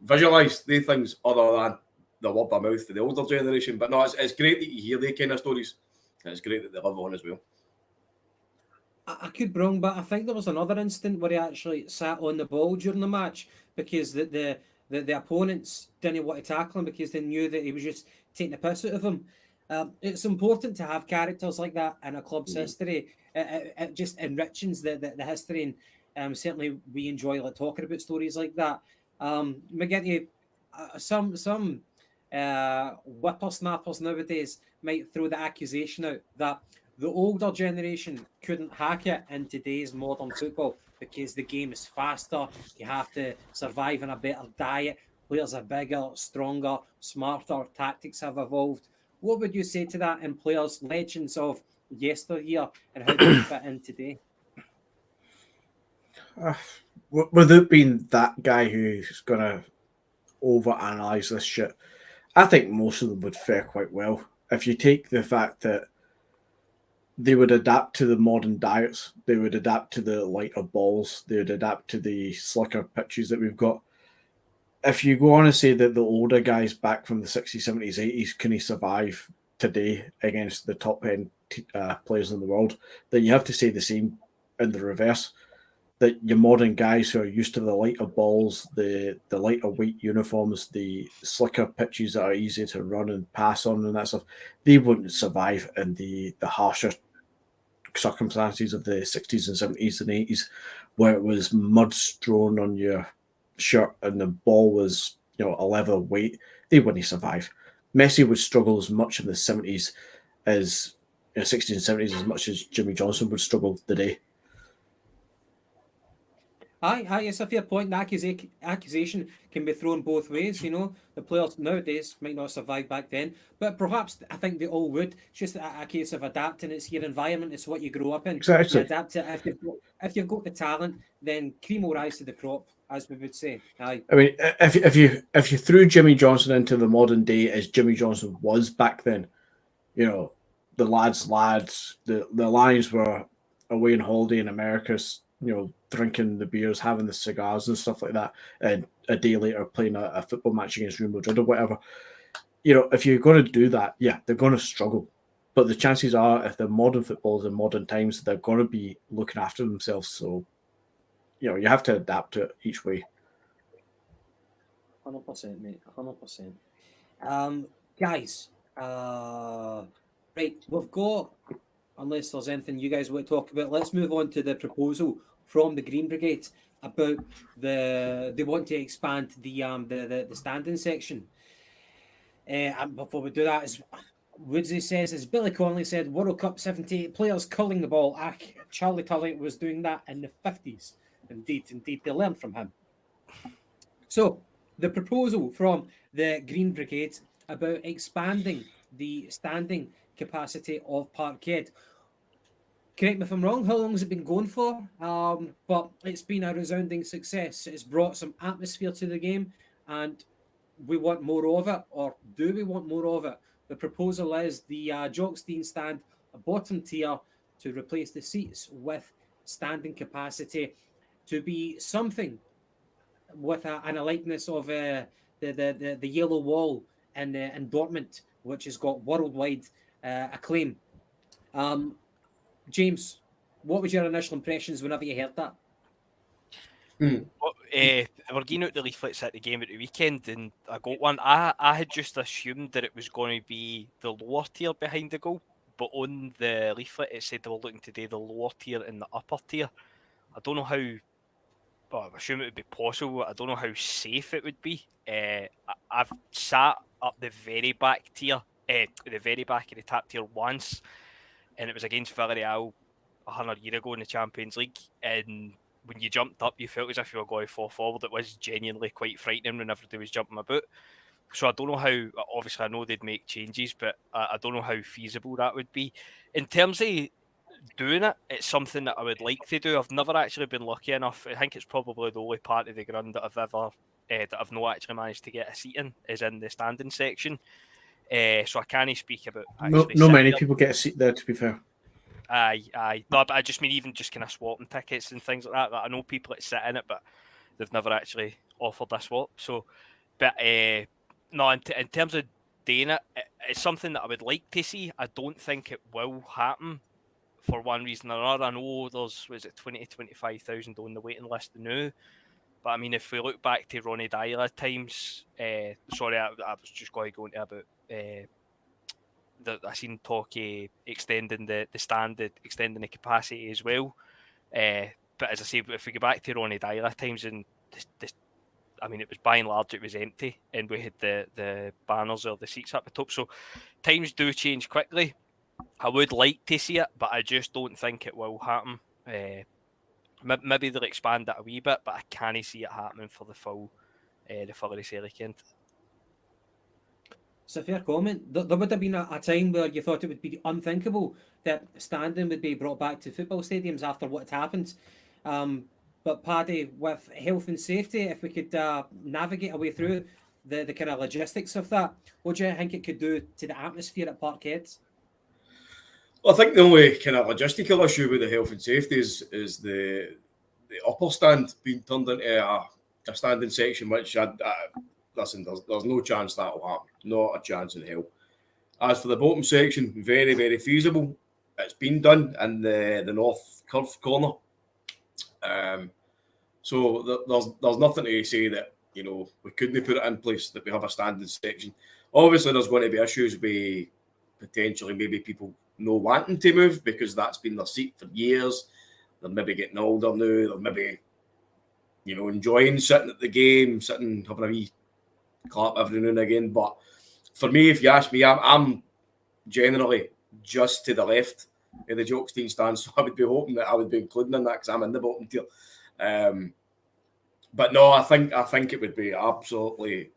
[SPEAKER 5] visualise these things other than the word of mouth for the older generation. But no, it's great that you hear these kind of stories, and it's great that they live on as well.
[SPEAKER 4] I could be wrong, but I think there was another instant where he actually sat on the ball during the match because the opponents didn't want to tackle him because they knew that he was just taking the piss out of him. It's important to have characters like that in a club's history. It just enriches the history, and certainly we enjoy talking about stories like that. McGinty, some whippersnappers nowadays might throw the accusation out that the older generation couldn't hack it in today's modern football because the game is faster. You have to survive in a better diet. Players are bigger, stronger, smarter. Tactics have evolved. What would you say to that in players, legends of yesteryear, and how do they fit in today?
[SPEAKER 7] Without being that guy who's going to overanalyze this shit. I think most of them would fare quite well. If you take the fact that they would adapt to the modern diets, they would adapt to the lighter balls, they would adapt to the slicker pitches that we've got. If you go on and say that the older guys back from the 60s, 70s, 80s can survive today against the top end players in the world, then you have to say the same in the reverse. That your modern guys who are used to the lighter balls, the lighter weight uniforms, the slicker pitches that are easy to run and pass on and that stuff, they wouldn't survive in the harsher circumstances of the 60s and 70s and 80s, where it was mud strewn on your shirt and the ball was, a level weight. They wouldn't survive. Messi would struggle as much in the 70s as 60s and 70s as much as Jimmy Johnson would struggle today.
[SPEAKER 4] Aye, it's a fair point. The accusation can be thrown both ways. The players nowadays might not survive back then, but perhaps I think they all would. It's just a case of adapting. It's your environment. It's what you grow up in.
[SPEAKER 7] Exactly.
[SPEAKER 4] You adapt it. If you've got the talent, then cream will rise to the crop, as we would say. Aye.
[SPEAKER 7] I mean, if you threw Jimmy Johnson into the modern day as Jimmy Johnson was back then, the lads, the Lions were away on holiday in America, drinking the beers, having the cigars and stuff like that, and a day later playing a football match against Real Madrid or whatever. If you're going to do that, yeah, they're going to struggle. But the chances are, if they're modern footballers in modern times, they're going to be looking after themselves. So, you have to adapt to it each way.
[SPEAKER 4] 100%, mate. 100%. Guys, right, we've got, unless there's anything you guys want to talk about, let's move on to the proposal from the Green Brigade about they want to expand the standing section. And before we do that, as Woodsy says, as Billy Connolly said, World Cup 78 players culling the ball. Charlie Tully was doing that in the 50s. Indeed, they learned from him. So, the proposal from the Green Brigade about expanding the standing capacity of Parkhead. Correct me if I'm wrong, how long has it been going for? But it's been a resounding success. It's brought some atmosphere to the game, and we want more of it, or do we want more of it? The proposal is the Jockstein stand, a bottom tier, to replace the seats with standing capacity, to be something with a likeness of the yellow wall in Dortmund, which has got worldwide acclaim. James, what was your initial impressions whenever you heard that?
[SPEAKER 6] We're getting out the leaflets at the game at the weekend, and I got one. I had just assumed that it was going to be the lower tier behind the goal, but on the leaflet it said they were looking to do the lower tier and the upper tier. I don't know how. Well, I assume it would be possible. I don't know how safe it would be. I've sat up the very back tier, the very back of the tap tier once, and it was against Villarreal 100 years ago in the Champions League. And when you jumped up, you felt as if you were going to fall forward. It was genuinely quite frightening when everybody was jumping about. So I don't know how. Obviously, I know they'd make changes, but I don't know how feasible that would be. In terms of doing it, it's something that I would like to do. I've never actually been lucky enough. I think it's probably the only part of the ground that I've ever that I've not actually managed to get a seat in is in the standing section. So I can't speak about.
[SPEAKER 7] No many people get a seat there, to be fair.
[SPEAKER 6] Aye. No, but I just mean even just kind of swapping tickets and things like that. I know people that sit in it, but they've never actually offered a swap. So, but no, in terms of doing it, it's something that I would like to see. I don't think it will happen for one reason or another. I know there's 20 to 25,000 on the waiting list now. But I mean, if we look back to Ronnie Dyer times, sorry, I was just going to go into about I seen talk extending the standard, extending the capacity as well. But as I say, if we go back to Ronnie Dyer times, and I mean, it was by and large it was empty, and we had the banners or the seats up the top. So times do change quickly. I would like to see it, but I just don't think it will happen. Maybe they'll expand it a wee bit, but I can't see it happening for the full weekend.
[SPEAKER 4] It's a fair comment. There would have been a time where you thought it would be unthinkable that standing would be brought back to football stadiums after what had happened. But Paddy, with health and safety, if we could navigate our way through, the kind of logistics of that. What do you think it could do to the atmosphere at Parkhead?
[SPEAKER 5] Well, I think the only kind of logistical issue with the health and safety is the upper stand being turned into a standing section, which listen, there's no chance that will happen. Not a chance in hell. As for the bottom section, very, very feasible. It's been done in the north curve corner. So there's nothing to say that, you know, we couldn't put it in place, that we have a standing section. Obviously, there's going to be issues with potentially maybe people no wanting to move because that's been their seat for years. They're maybe getting older now. They're maybe, you know, enjoying sitting at the game, having a wee clap every now and again. But for me, if you ask me, I'm generally just to the left of the Jockstein stand, so I would be hoping that I would be including in that because I'm in the bottom tier. But no, I think it would be absolutely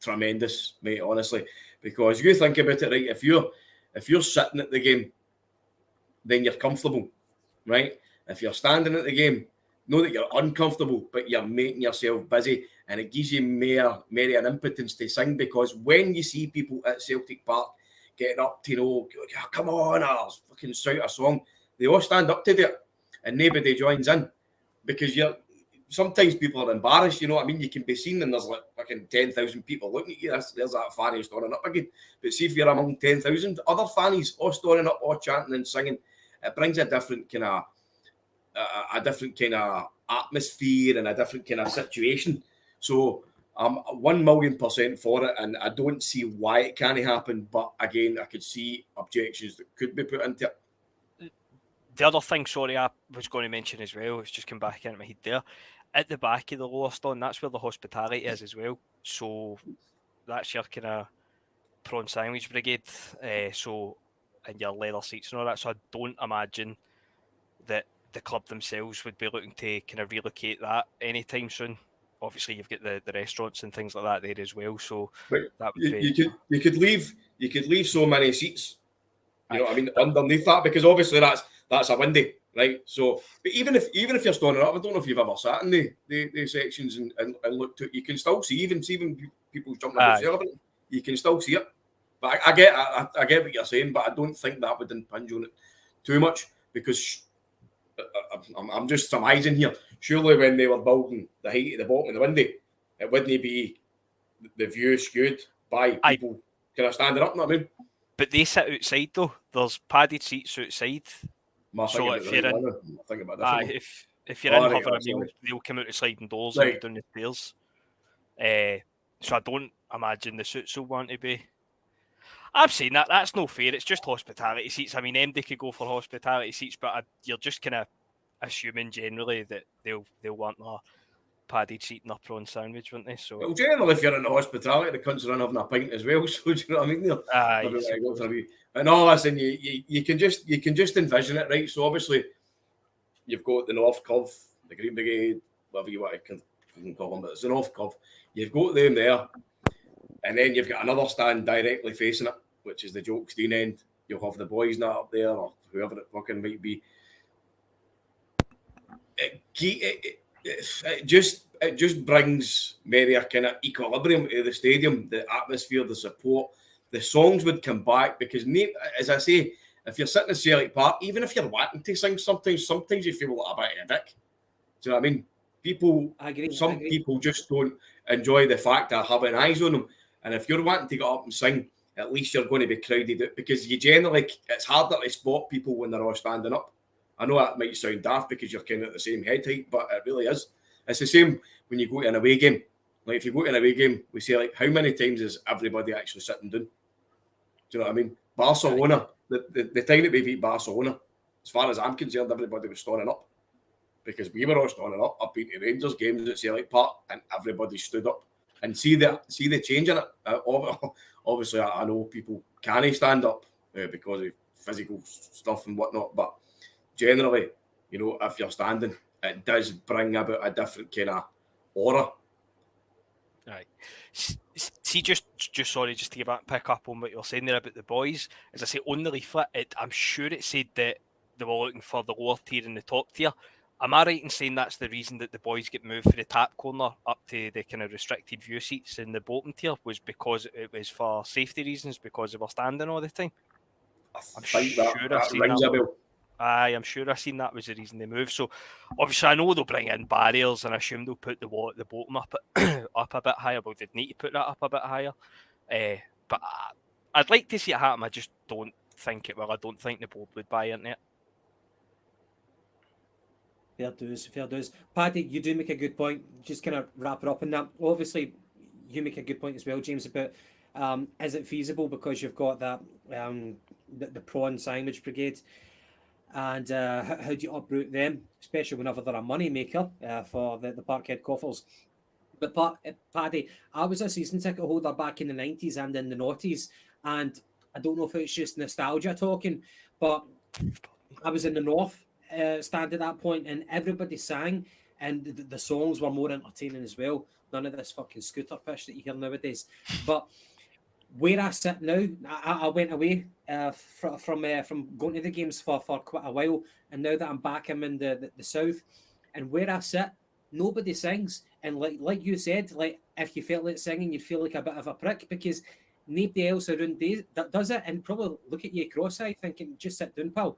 [SPEAKER 5] tremendous, mate, honestly, because you think about it, right? If you're sitting at the game, then you're comfortable, right? If you're standing at the game, know that you're uncomfortable, but you're making yourself busy, and it gives you more an impotence to sing, because when you see people at Celtic Park getting up to, you know, come on, or fucking shout a song, they all stand up to it, and nobody joins in, because sometimes people are embarrassed, you know what I mean? You can be seen and there's like fucking 10,000 people looking at you. There's that fanny standing up again. But see if you're among 10,000 other fannies all standing up, all chanting and singing, it brings a different kind of atmosphere and a different kind of situation. So I'm 1,000,000% for it, and I don't see why it can't happen. But again, I could see objections that could be put into it.
[SPEAKER 6] The other thing, sorry, I was going to mention as well, it's just come back into my head there. At the back of the lower stand, that's where the hospitality is as well. So that's your kind of prawn sandwich brigade. And your leather seats and all that. So I don't imagine that the club themselves would be looking to kind of relocate that anytime soon. Obviously, you've got the restaurants and things like that there as well. So
[SPEAKER 5] but
[SPEAKER 6] that would be...
[SPEAKER 5] you could leave so many seats. You know what I mean, underneath that, because obviously that's a windy, right? So, but even if you're standing up, I don't know if you've ever sat in the sections and looked at, you can still see even people jumping up the you can still see it. But I get what you're saying, but I don't think that would impinge on it too much, because I'm just surmising here. Surely when they were building the height of the bottom of the windy, it wouldn't be the view skewed by people kind of standing up, you know what I mean?
[SPEAKER 6] But they sit outside though. There's padded seats outside. So if you're in having a meal, they'll come out the sliding doors and down the stairs. So I don't imagine the suits will want to be. I'm saying that's no fair. It's just hospitality seats. I mean, MD could go for hospitality seats, but you're just kind of assuming generally that they'll want a padded seat and a prawn sandwich, wouldn't they? So,
[SPEAKER 5] well, generally, if you're in the hospitality, the cunts are in having a pint as well. So do you know what I mean? But no, listen, you can just envision it, right? So obviously, you've got the North Curve, the Green Brigade, whatever you want to call them, but it's the North Curve. You've got them there, and then you've got another stand directly facing it, which is the Jockstein end. You'll have the boys not up there, or whoever it fucking might be. It just brings maybe a kind of equilibrium to the stadium, the atmosphere, the support. The songs would come back, because, as I say, if you're sitting in Celtic Park, even if you're wanting to sing, sometimes you feel like a bit of a dick. Do you know what I mean? People just don't enjoy the fact of having eyes on them. And if you're wanting to get up and sing, at least you're going to be crowded out, because you generally, it's harder to spot people when they're all standing up. I know that might sound daft because you're kind of at the same head height, but it really is. It's the same when you go to an away game. Like, if you go to an away game, we say, like, how many times is everybody actually sitting down? Do you know what I mean? Barcelona, the time that we beat Barcelona, as far as I'm concerned, everybody was standing up, because we were all standing up. I've been to Rangers games at Celtic Park and everybody stood up. And see the change in it. Obviously, I know people can't stand up because of physical stuff and whatnot, but generally, you know, if you're standing, it does bring about a different kind of aura.
[SPEAKER 6] Right. See, just sorry, just to pick up on what you're saying there about the boys. As I say, on the leaflet, I'm sure it said that they were looking for the lower tier and the top tier. Am I right in saying that's the reason that the boys get moved from the tap corner up to the kind of restricted view seats in the bottom tier was because it was for safety reasons, because they were standing all the time? I'm
[SPEAKER 5] think
[SPEAKER 6] sure
[SPEAKER 5] that
[SPEAKER 6] I've seen
[SPEAKER 5] rings
[SPEAKER 6] that.
[SPEAKER 5] a bell.
[SPEAKER 6] Aye, I'm sure I've seen that was the reason they moved. So obviously I know they'll bring in barriers, and I assume they'll put the bottom up up a bit higher. But they'd need to put that up a bit higher. But I'd like to see it happen. I just don't think it will. I don't think the board would buy into it.
[SPEAKER 4] Fair dues. Paddy, you do make a good point. Just kind of wrap it up in that. Obviously, you make a good point as well, James, about is it feasible because you've got that the prawn sandwich brigade, and how do you uproot them, especially whenever they're a money maker for the Parkhead Coffers. But Paddy, I was a season ticket holder back in the 90s and in the noughties, and I don't know if it's just nostalgia talking, but I was in the north stand at that point, and everybody sang, and the songs were more entertaining as well. None of this fucking scooter pish that you hear nowadays. But where I sit now, I went away from going to the games for quite a while, and now that I'm back, I'm in the south, and where I sit, nobody sings. And like you said, like if you felt like singing, you'd feel like a bit of a prick because nobody else around that does it, and probably look at you cross-eyed thinking, just sit down, pal.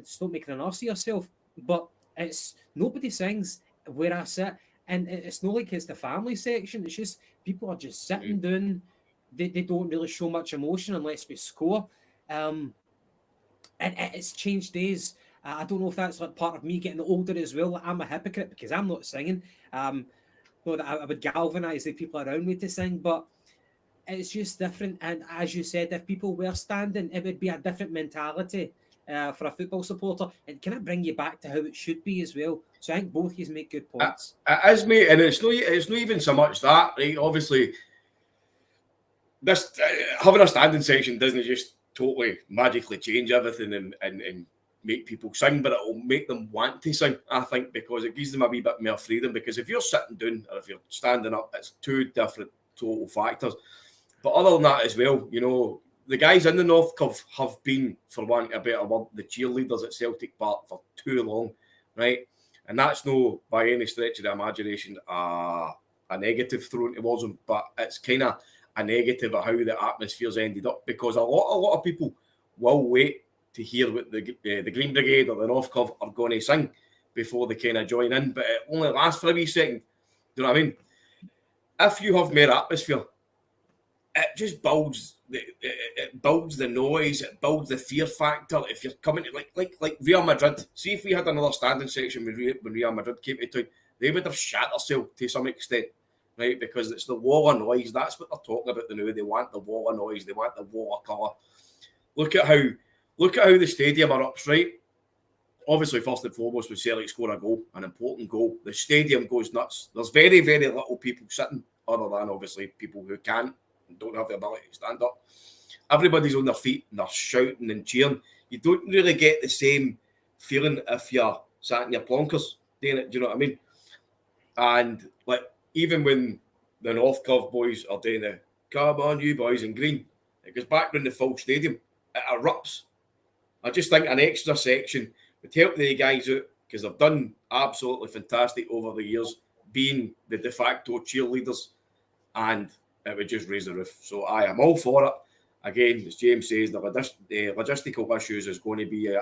[SPEAKER 4] Stop making an ass of yourself. But it's nobody sings where I sit, and it's not like it's the family section. It's just people are just sitting down. They don't really show much emotion unless we score. And it's changed days. I don't know if that's like part of me getting older as well. Like, I'm a hypocrite because I'm not singing. Not that I would galvanise the people around me to sing, but it's just different. And as you said, if people were standing, it would be a different mentality for a football supporter. And can I bring you back to how it should be as well? So I think both of you make good points.
[SPEAKER 5] It is, mate, and it's not even so much that, right? Obviously, this having a standing section doesn't just totally magically change everything and make people sing, but it will make them want to sing, I think, because it gives them a wee bit more freedom. Because if you're sitting down or if you're standing up, it's two different total factors. But other than that as well, you know, the guys in the North Curve have been, for want of a better word, the cheerleaders at Celtic Park for too long, right? And that's no, by any stretch of the imagination, a negative thrown towards them, but it's kind of a negative of how the atmosphere's ended up, because a lot of people will wait to hear what the Green Brigade or the North Curve are going to sing before they kind of join in, but it only lasts for a wee second. Do you know what I mean? If you have more atmosphere, it just builds the noise, it builds the fear factor. If you're coming to like Real Madrid, see if we had another standing section when Real Madrid came to town, they would have shat themselves to some extent, right? Because it's the wall of noise. That's what they're talking about now. They want the wall of noise. They want the wall of colour. Look at how the stadium erupts, right? Obviously, first and foremost, when Celtic score a goal, an important goal, the stadium goes nuts. There's very, very little people sitting, other than obviously people who can't and don't have the ability to stand up. Everybody's on their feet and they're shouting and cheering. You don't really get the same feeling if you're sat in your plonkers doing it. Do you know what I mean? And like, even when the North Curve boys are doing the "Come on, you boys" in green, it goes back around the full stadium. It erupts. I just think an extra section would help the guys out, because they've done absolutely fantastic over the years, being the de facto cheerleaders, and it would just raise the roof. So I am all for it. Again, as James says, the logistical issues is going to be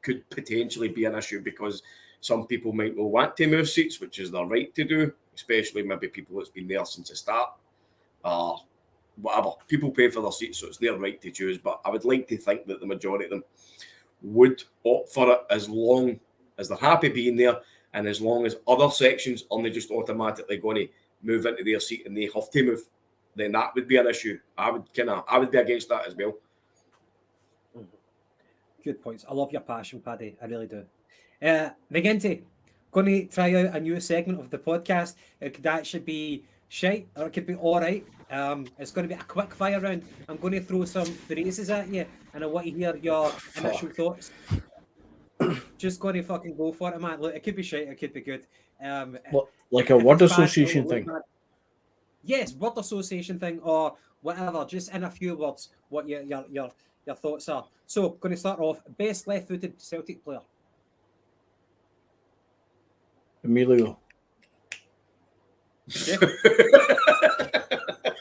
[SPEAKER 5] could potentially be an issue, because some people might not want to move seats, which is their right to do, especially maybe people that's been there since the start. Whatever. People pay for their seats, so it's their right to choose. But I would like to think that the majority of them would opt for it, as long as they're happy being there, and as long as other sections are not just automatically going to move into their seat and they have to move, then that would be an issue. I would be against that as well.
[SPEAKER 4] Good points. I love your passion, Paddy. I really do. McGinty, going to try out a new segment of the podcast. It could actually be shite, or it could be all right. It's going to be a quick fire round. I'm going to throw some phrases at you, and I want to hear your initial thoughts. Just going to fucking go for it, man. Look, it could be shite, it could be good.
[SPEAKER 7] Like a word association thing.
[SPEAKER 4] Yes, word association thing, or whatever. Just in a few words, what your thoughts are. So, going to start off. Best left-footed Celtic player.
[SPEAKER 7] Emilio.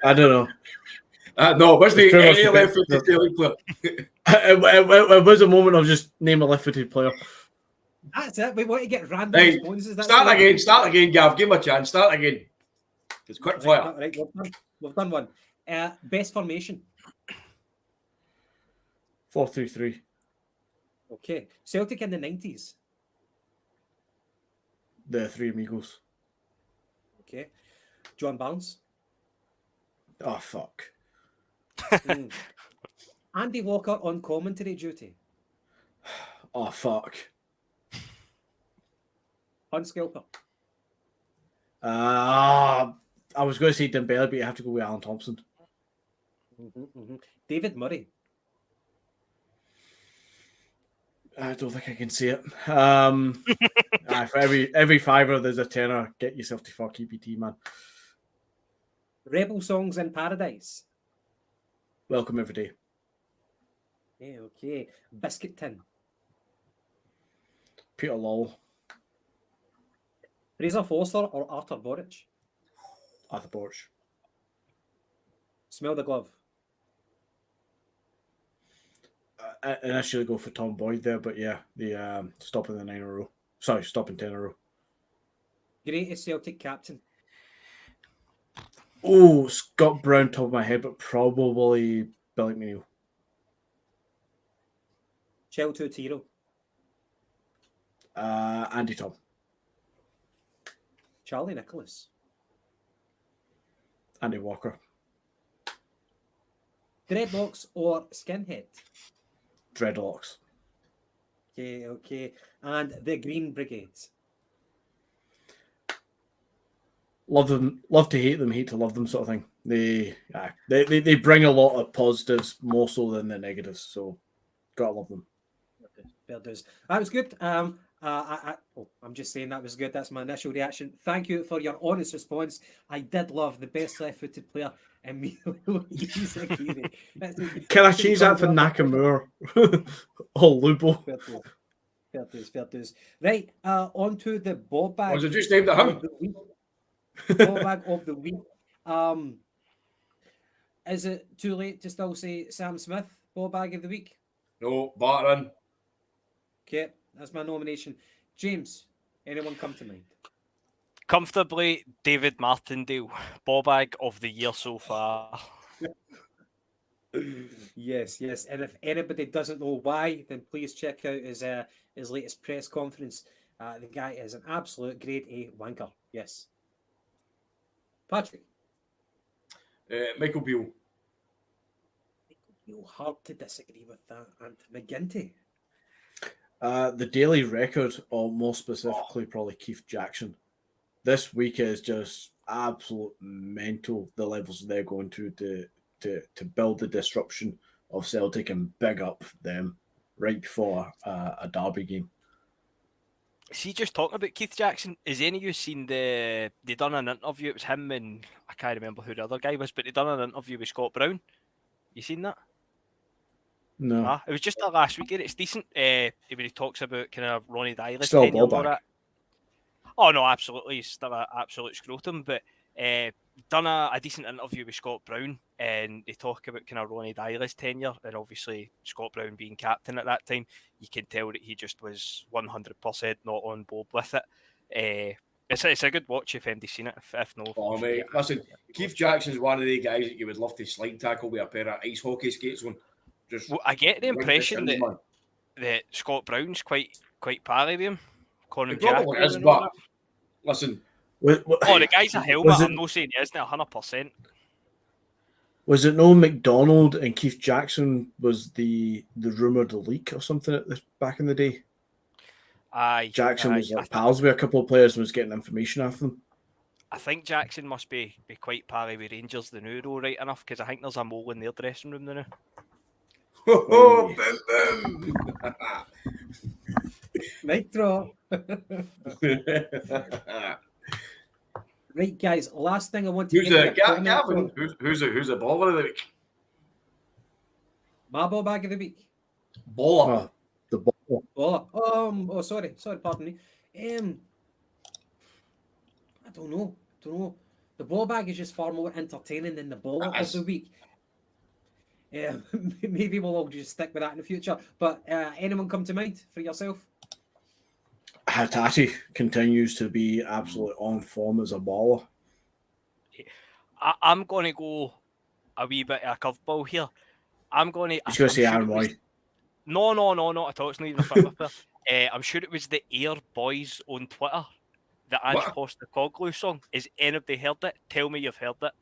[SPEAKER 7] I don't know.
[SPEAKER 5] No, what's the
[SPEAKER 7] It's pretty much
[SPEAKER 5] any
[SPEAKER 7] the-
[SPEAKER 5] left-footed Celtic player?
[SPEAKER 7] It was a moment of just name a left-footed player.
[SPEAKER 4] That's it. We want to get random
[SPEAKER 5] Hey,
[SPEAKER 4] responses. That's
[SPEAKER 5] start
[SPEAKER 4] it.
[SPEAKER 5] again, Gav. Give him a chance. Start again. It's quick fire.
[SPEAKER 4] Right, we've done one. Best formation.
[SPEAKER 7] 4-3-3.
[SPEAKER 4] Okay. Celtic in the 90s.
[SPEAKER 7] The Three Amigos.
[SPEAKER 4] Okay. John Barnes.
[SPEAKER 7] Oh, fuck.
[SPEAKER 4] Andy Walker on commentary duty.
[SPEAKER 7] Oh, fuck.
[SPEAKER 4] Hunt Scalper.
[SPEAKER 7] I was going to say Dembele, but you have to go with Alan Thompson.
[SPEAKER 4] David Murray.
[SPEAKER 7] I don't think I can see it. For every fiver, there's a tenner. Get yourself to fuck EPT, man.
[SPEAKER 4] Rebel Songs in Paradise.
[SPEAKER 7] Welcome every day.
[SPEAKER 4] Okay. Biscuit Tin.
[SPEAKER 7] Peter Lawwell.
[SPEAKER 4] Fraser Forster or Arthur Boric.
[SPEAKER 7] Arthur Borch.
[SPEAKER 4] Smell the Glove.
[SPEAKER 7] I initially go for Tom Boyd there, but yeah, the stopping the 9 in a row. Sorry, stopping 10 in a row.
[SPEAKER 4] Greatest Celtic captain.
[SPEAKER 7] Oh, Scott Brown, top of my head, but probably Billy McNeil.
[SPEAKER 4] Childhood hero.
[SPEAKER 7] Andy Tom.
[SPEAKER 4] Charlie Nicholas.
[SPEAKER 7] Andy Walker.
[SPEAKER 4] Dreadlocks or skinhead.
[SPEAKER 7] Dreadlocks.
[SPEAKER 4] Okay. And the Green Brigade.
[SPEAKER 7] Love them, love to hate them, hate to love them, sort of thing. They bring a lot of positives more so than the negatives, so gotta love them.
[SPEAKER 4] Fair dues. That was good. I'm just saying that was good. That's my initial reaction. Thank you for your honest response. I did love the best left-footed player, Emilio Izagiri.
[SPEAKER 7] Can I change that for Nakamura? Oh, Lubo.
[SPEAKER 4] Fair dues. Right, on to the ball bag.
[SPEAKER 5] Was it just named at him?
[SPEAKER 4] Ball bag of the week. Is it too late to still say Sam Smith, ball bag of the week?
[SPEAKER 5] No, Barton.
[SPEAKER 4] Okay, that's my nomination. James, anyone come to mind?
[SPEAKER 6] Comfortably, David Martindale, ball bag of the year so far.
[SPEAKER 4] Yes. And if anybody doesn't know why, then please check out his latest press conference. The guy is an absolute grade A wanker. Yes. Patrick.
[SPEAKER 5] Michael Beale.
[SPEAKER 4] Hard to disagree with that. And McGinty.
[SPEAKER 7] The Daily Record, or more specifically, probably Keith Jackson. This week is just absolute mental. The levels they're going to build the disruption of Celtic and big up them right before a derby game.
[SPEAKER 6] See, just talking about Keith Jackson, has any of you seen they done an interview? It was him and I can't remember who the other guy was, but they done an interview with Scott Brown. You seen that?
[SPEAKER 7] No.
[SPEAKER 6] It was just that last week. It's decent. When he talks about kind of Ronnie Dyler's
[SPEAKER 7] Still a
[SPEAKER 6] tenure and
[SPEAKER 7] ball
[SPEAKER 6] all
[SPEAKER 7] bag.
[SPEAKER 6] that. Oh no, absolutely, he's still an absolute scrotum. But done a decent interview with Scott Brown, and they talk about kind of Ronnie Dyler's tenure, and obviously Scott Brown being captain at that time, you can tell that he just was 100% not on board with it. It's a good watch if anybody's seen it. If no,
[SPEAKER 5] Oh mate, listen, Keith Jackson's one of the guys that you would love to slide tackle with a pair of ice hockey skates on. Just
[SPEAKER 6] well, I get the impression
[SPEAKER 5] right
[SPEAKER 6] that that Scott Brown's quite pally with him. Calling him
[SPEAKER 5] It probably
[SPEAKER 6] Jack
[SPEAKER 5] is,
[SPEAKER 6] and all
[SPEAKER 5] but listen.
[SPEAKER 6] Oh, the guy's a helmet. I'm not saying he isn't 100%.
[SPEAKER 7] Was it no McDonald and Keith Jackson was the rumoured leak or something at this back in the day? Jackson was like pals with a couple of players and was getting information off them.
[SPEAKER 6] I think Jackson must be quite pally with Rangers the new though, right enough, because I think there's a mole in their dressing room now.
[SPEAKER 5] Oh, boom, boom.
[SPEAKER 4] Mic drop. Right, guys. Last thing I want to
[SPEAKER 5] Who's the baller of the week?
[SPEAKER 4] My ball bag of the week.
[SPEAKER 5] Baller.
[SPEAKER 7] The ball.
[SPEAKER 4] Baller. Oh, sorry, pardon me. I don't know. The ball bag is just far more entertaining than the ball of the week. Maybe we'll all just stick with that in the future. But anyone come to mind for yourself?
[SPEAKER 7] Hatate continues to be absolutely on form as a baller.
[SPEAKER 6] I'm going to go a wee bit of a curveball here. I'm going to...
[SPEAKER 7] He's going to say Aaron White.
[SPEAKER 6] No, not at all. It's not even a football player. I'm sure it was the Air Boys on Twitter, the Ange Postecoglou song. Has anybody heard it? Tell me you've heard it.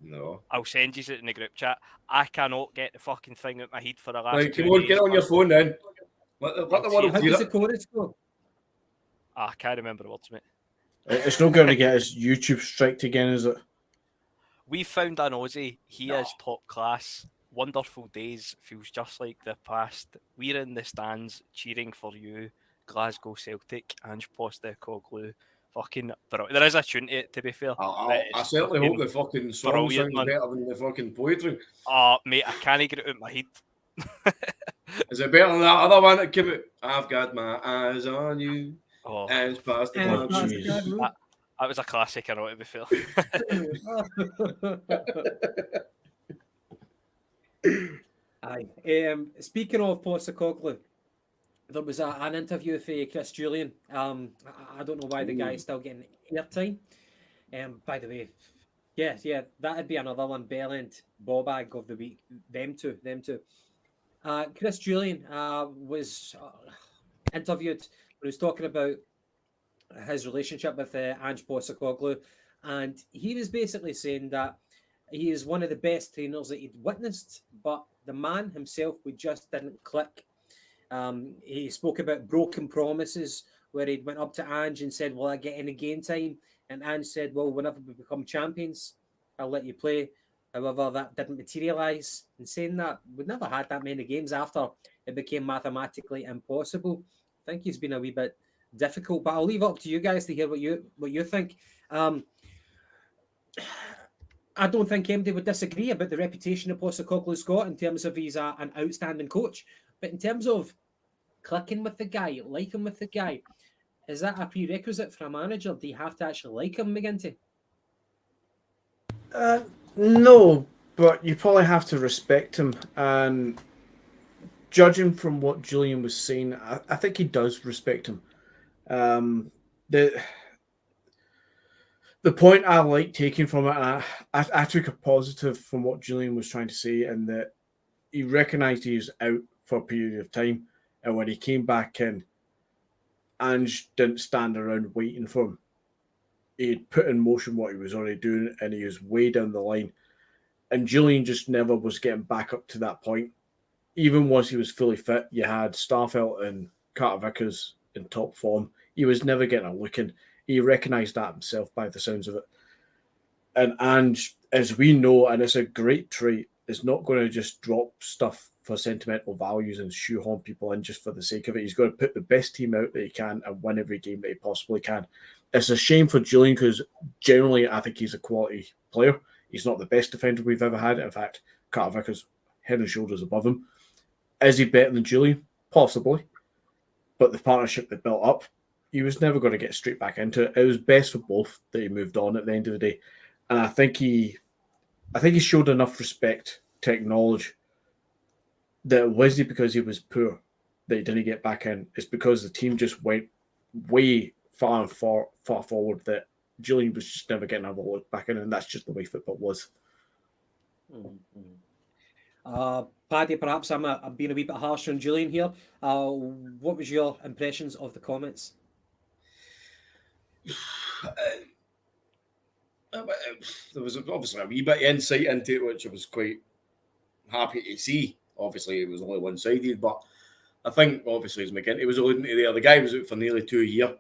[SPEAKER 5] No.
[SPEAKER 6] I'll send you it in the group chat. I cannot get the fucking thing out my head for the last
[SPEAKER 5] Right,
[SPEAKER 6] 2
[SPEAKER 5] come on,
[SPEAKER 6] days.
[SPEAKER 5] get on your phone then. Let the world
[SPEAKER 4] How
[SPEAKER 5] hear
[SPEAKER 4] does the
[SPEAKER 5] it.
[SPEAKER 4] chorus go?
[SPEAKER 6] I can't remember the words, mate.
[SPEAKER 7] It's not going to get his YouTube striked again, is it?
[SPEAKER 6] We found an Aussie. He is top class. Wonderful days. Feels just like the past. We're in the stands cheering for you. Glasgow Celtic. Ange Postecoglou. Fucking brilliant. There is a tune to it, to be fair.
[SPEAKER 5] I certainly hope the fucking song sounds better than the fucking poetry.
[SPEAKER 6] Oh, mate, I can't get it out of my head.
[SPEAKER 5] Is it better than that other one that came out? I've got my eyes on you.
[SPEAKER 6] Oh,
[SPEAKER 5] Ange Postecoglou.
[SPEAKER 6] That was a classic, I know, to be fair.
[SPEAKER 4] Aye. Speaking of Postecoglou, there was an interview for Chris Jullien. I don't know why the guy is still getting airtime. By the way, yeah, that'd be another one. Bellend, ball bag of the week. Them two. Chris Jullien was interviewed when he was talking about his relationship with Ange Postecoglou, and he was basically saying that he is one of the best trainers that he'd witnessed, but the man himself, we just didn't click. He spoke about broken promises where he went up to Ange and said, "Will I get any game time?" And Ange said, "Well, whenever we become champions, I'll let you play." However, that didn't materialise. And saying that, we never had that many games after it became mathematically impossible. I think he's been a wee bit difficult, but I'll leave it up to you guys to hear what you think. I don't think anybody would disagree about the reputation that Postecoglou's got in terms of he's an outstanding coach. But in terms of clicking with the guy, liking with the guy, is that a prerequisite for a manager? Do you have to actually like him, McGinty?
[SPEAKER 7] No, but you probably have to respect him. And judging from what Jullien was saying, I think he does respect him. The point I like taking from it, and I took a positive from what Jullien was trying to say, and that he recognised he was out for a period of time, and when he came back in, Ange didn't stand around waiting for him. He'd put in motion what he was already doing, and he was way down the line. And Jullien just never was getting back up to that point. Even once he was fully fit, you had Starfelt and Carter Vickers in top form. He was never getting a look in. He recognised that himself by the sounds of it. And Ange, as we know, and it's a great trait, is not going to just drop stuff for sentimental values and shoehorn people in just for the sake of it. He's going to put the best team out that he can and win every game that he possibly can. It's a shame for Jullien because generally I think he's a quality player. He's not the best defender we've ever had. In fact, Carter Vickers head and shoulders above him. Is he better than Jullien? Possibly. But the partnership they built up, he was never going to get straight back into it. It was best for both that he moved on at the end of the day. And I think he showed enough respect to acknowledge that it wasn't because he was poor that he didn't get back in. It's because the team just went way far forward that Jullien was just never getting another look back in, and that's just the way football was.
[SPEAKER 4] Paddy, perhaps I'm being a wee bit harsh on Jullien here. What was your impressions of the comments?
[SPEAKER 5] There was obviously a wee bit of insight into it, which I was quite happy to see. Obviously, it was only one-sided, but I think, obviously, as McGinty was alluding to there, the guy was out for nearly 2 years.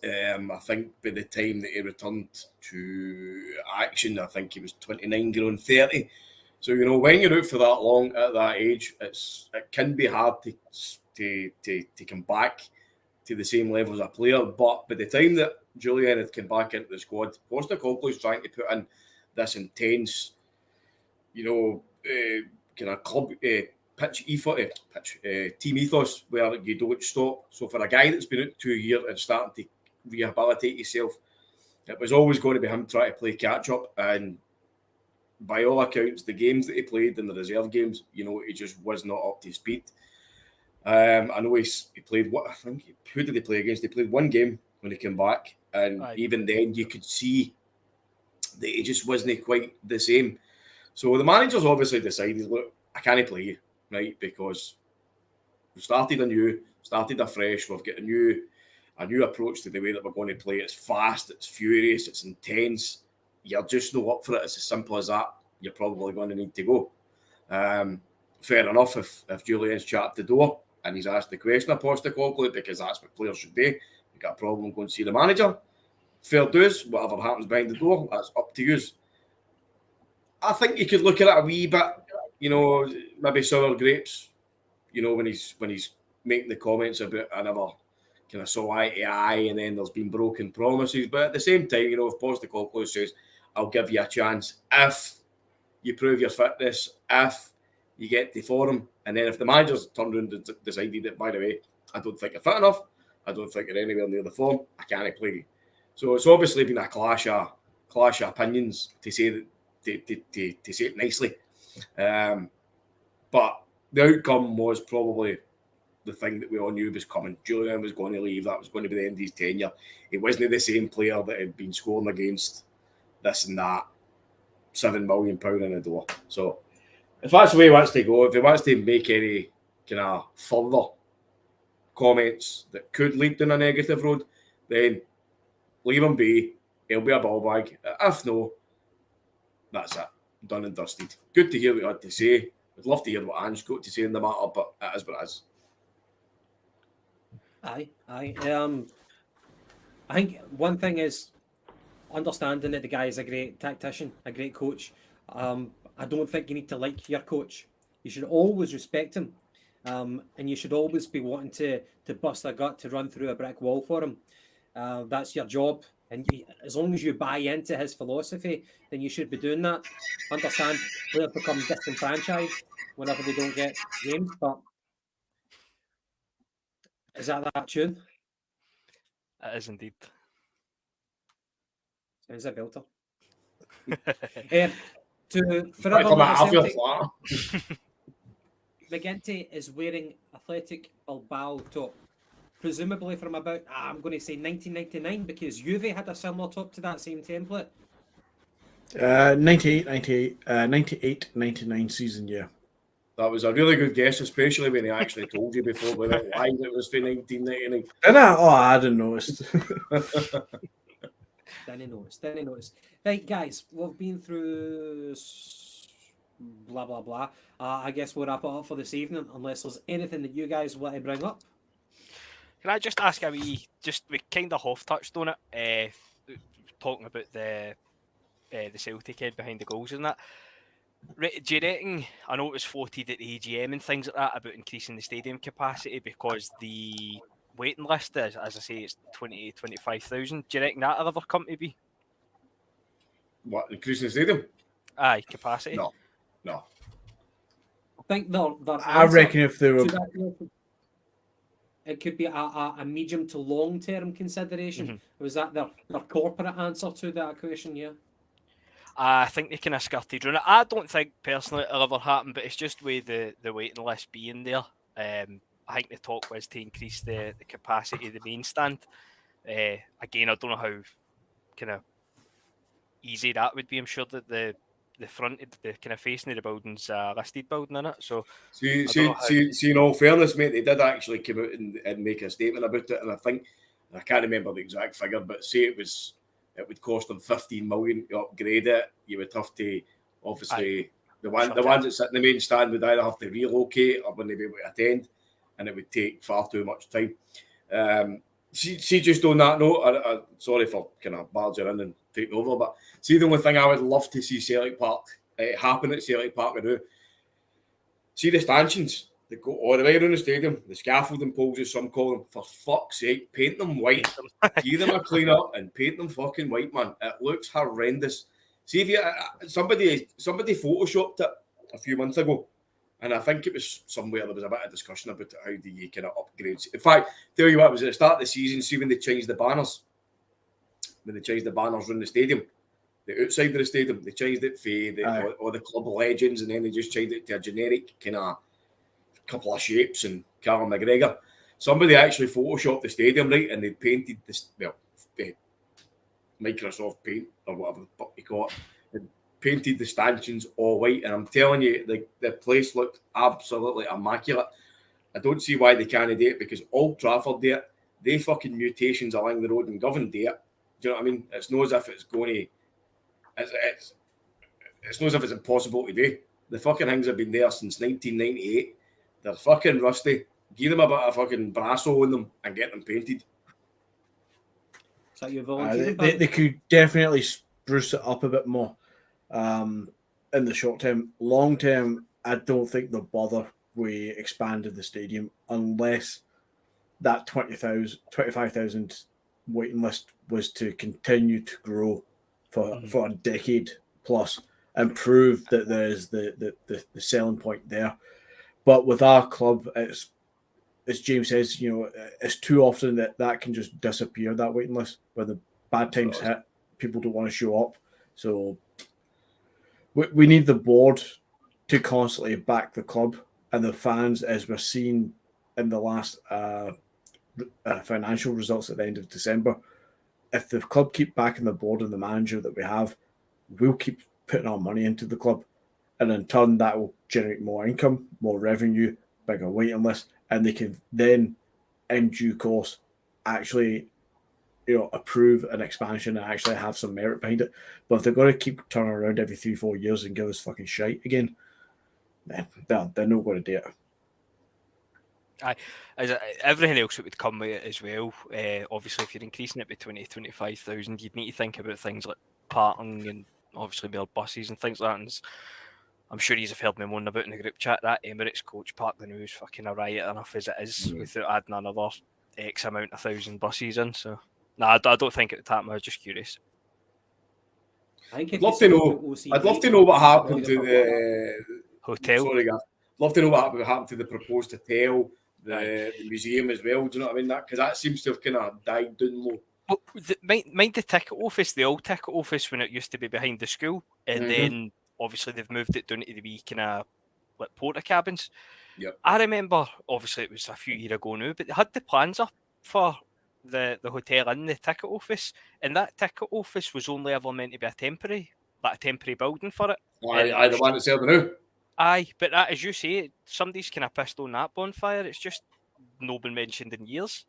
[SPEAKER 5] I think by the time that he returned to action, I think he was 29 going on 30. So, you know, when you're out for that long at that age, it can be hard to come back to the same level as a player. But by the time that Jullien had come back into the squad, Postecoglou's trying to put in this intense, you know, kind of club team ethos where you don't stop. So for a guy that's been out 2 years and starting to rehabilitate himself, It was always going to be him trying to play catch up, and by all accounts, the games that he played in the reserve games, you know, he just was not up to speed. I know he played who did he play against? He played one game when he came back, and even then you could see that he just wasn't quite the same. So the manager's obviously decided, look, I can't play you, right? Because we've started anew, started afresh, we've got a new approach to the way that we're going to play. It's fast, it's furious, it's intense. You're just not up for it. It's as simple as that. You're probably going to need to go. Fair enough if Jullien's chapped the door and he's asked the question of Postecoglou, because that's what players should do. You got a problem, go and see the manager. Fair dues, whatever happens behind the door, that's up to you. I think you could look at it a wee bit, you know, maybe sour grapes, you know, when he's making the comments about I never kind of saw eye to eye, and then there's been broken promises. But at the same time, you know, if Postecoglou says, I'll give you a chance if you prove your fitness, if you get to forum, and then if the manager's turned around and decided that, by the way, I don't think you're fit enough, I don't think you're anywhere near the form, I can't play you. So it's obviously been a clash of opinions, to say that, to say it nicely. But the outcome was probably the thing that we all knew was coming. Jullien was going to leave. That was going to be the end of his tenure. He wasn't the same player that had been scoring against this and that. £7 million in the door. So if that's the way he wants to go, if he wants to make any kind of further comments that could lead down a negative road, then leave him be. He'll be a ball bag. If no, that's it. Done and dusted. Good to hear what you had to say. I'd love to hear what Ange got to say in the matter, but it is what it is.
[SPEAKER 4] Aye. I think one thing is understanding that the guy is a great tactician, a great coach. I don't think you need to like your coach. You should always respect him, and you should always be wanting to bust a gut to run through a brick wall for him. That's your job, and as long as you buy into his philosophy, then you should be doing that. Understand players become disenfranchised whenever they don't get games, but is that tune?
[SPEAKER 6] It is indeed.
[SPEAKER 4] Sounds a belter. To forever Celtic, McGinty is wearing Athletic Bilbao top, presumably from about, I'm going to say 1999, because Juve had a similar top to that same template.
[SPEAKER 7] 98-99 season, yeah.
[SPEAKER 5] That was a really good guess, especially when he actually told you before we went live it was for 1999.
[SPEAKER 7] Did I? Oh, I hadn't noticed.
[SPEAKER 4] Didn't notice. Right, guys, we've been through blah, blah, blah. I guess we'll wrap it up for this evening, unless there's anything that you guys want to bring up.
[SPEAKER 6] Can I just ask we kind of half touched on it, talking about the Celtic head behind the goals and that. Do you reckon, I know it was voted at the AGM and things like that about increasing the stadium capacity because the waiting list is, as I say, it's 20 to 25,000. Do you reckon that'll ever come to be?
[SPEAKER 5] What, increasing the stadium?
[SPEAKER 6] Aye, capacity.
[SPEAKER 5] No.
[SPEAKER 4] I think
[SPEAKER 7] I reckon if they were,
[SPEAKER 4] it could be a medium to long term consideration. Mm-hmm. Was that their corporate answer to that question? Yeah.
[SPEAKER 6] I think they kind of skirted around it. I don't think personally it'll ever happen, but it's just with the waiting list being there. I think the talk was to increase the capacity of the main stand. Again, I don't know how kind of easy that would be. I'm sure that the front, the kind of facing of the building's a listed building in it. So,
[SPEAKER 5] see, in all fairness, mate, they did actually come out and make a statement about it, and I can't remember the exact figure, but say it would cost them 15 million to upgrade it. You would have to, obviously, the ones that sit in the main stand would either have to relocate or wouldn't be able to attend, and it would take far too much time. See, just on that note, sorry for kind of barging in and taking over, but see, the only thing I would love to see Celtic Park happen at Celtic Park now, see the stanchions that go all the way around the stadium, the scaffolding poles, as some call them, for fuck's sake, paint them white. Give them a clean up and paint them fucking white, man. It looks horrendous. See, if you somebody photoshopped it a few months ago, and I think it was somewhere there was a bit of discussion about how do you kind of upgrade. In fact, tell you what, it was at the start of the season, see when they changed the banners. when they changed the banners around the stadium. The outside of the stadium, they changed it for all the club legends, and then they just changed it to a generic kind of couple of shapes and Callum McGregor. Somebody actually photoshopped the stadium, right, and they painted this, the Microsoft Paint or whatever the fuck you call it. They painted the stanchions all white, and I'm telling you, the place looked absolutely immaculate. I don't see why they can't do it, because Old Trafford do it. They fucking mutations along the road in Govan do it. Do you know what I mean? It's not as if it's going to. It's not as if it's impossible to do. The fucking things have been there since 1998. They're fucking rusty. Give them a bit of fucking brasso on them and get them painted.
[SPEAKER 4] Is that your volunteer?
[SPEAKER 7] They could definitely spruce it up a bit more in the short term. Long term, I don't think they'll bother with expanding the stadium unless that 25,000 waiting list was to continue to grow for a decade plus and prove that there's the selling point there. But with our club, it's, as James says, it's too often that can just disappear, that waiting list. When the bad times hit, people don't want to show up. So we need the board to constantly back the club and the fans, as we're seeing in the last financial results at the end of December. If the club keep backing the board and the manager that we have, we'll keep putting our money into the club. And in turn, that will generate more income, more revenue, bigger waiting list, and they can then, in due course, actually, approve an expansion and actually have some merit behind it. But if they're going to keep turning around every 3-4 years and give us fucking shite again, then they're not going to do it.
[SPEAKER 6] As everything else that would come with it as well. Obviously, if you're increasing it by 20,000-25,000, you'd need to think about things like parking and obviously more buses and things like that. And I'm sure you've heard me moan about in the group chat that Emirates coach park the news fucking a riot enough as it is without adding another X amount of 1,000 buses in. So, I don't think it would happen. I was just curious.
[SPEAKER 5] I'd love to know what happened to the
[SPEAKER 6] hotel.
[SPEAKER 5] Sorry, guys. Love to know what happened to the proposed hotel, the museum as well. Do you know what I mean? Because that seems to have kind of died down low.
[SPEAKER 6] Well, mind the ticket office, the old ticket office when it used to be behind the school, and then obviously they've moved it down to the wee kind of like porta cabins.
[SPEAKER 5] Yep.
[SPEAKER 6] I remember, obviously it was a few years ago now, but they had the plans up for the hotel in the ticket office, and that ticket office was only ever meant to be a temporary building for it.
[SPEAKER 5] Aye, the one that's there now.
[SPEAKER 6] Aye, but that, as you say, somebody's kind of pissed on that bonfire. It's just not been mentioned in years.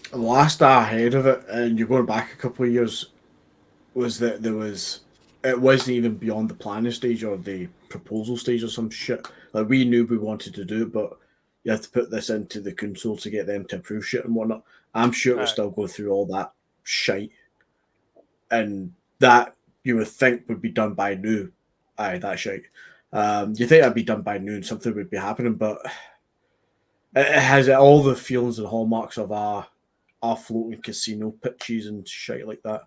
[SPEAKER 7] The last I heard of it, and you're going back a couple of years, was that it wasn't even beyond the planning stage or the proposal stage or some shit. Like, we knew we wanted to do it, but you have to put this into the council to get them to approve shit and whatnot. I'm sure it will still go through all that shite. And that you would think would be done by now. Aye, that shite. You think that'd be done by noon, something would be happening, but it has all the feelings and hallmarks of our floating casino pitches and shit like that.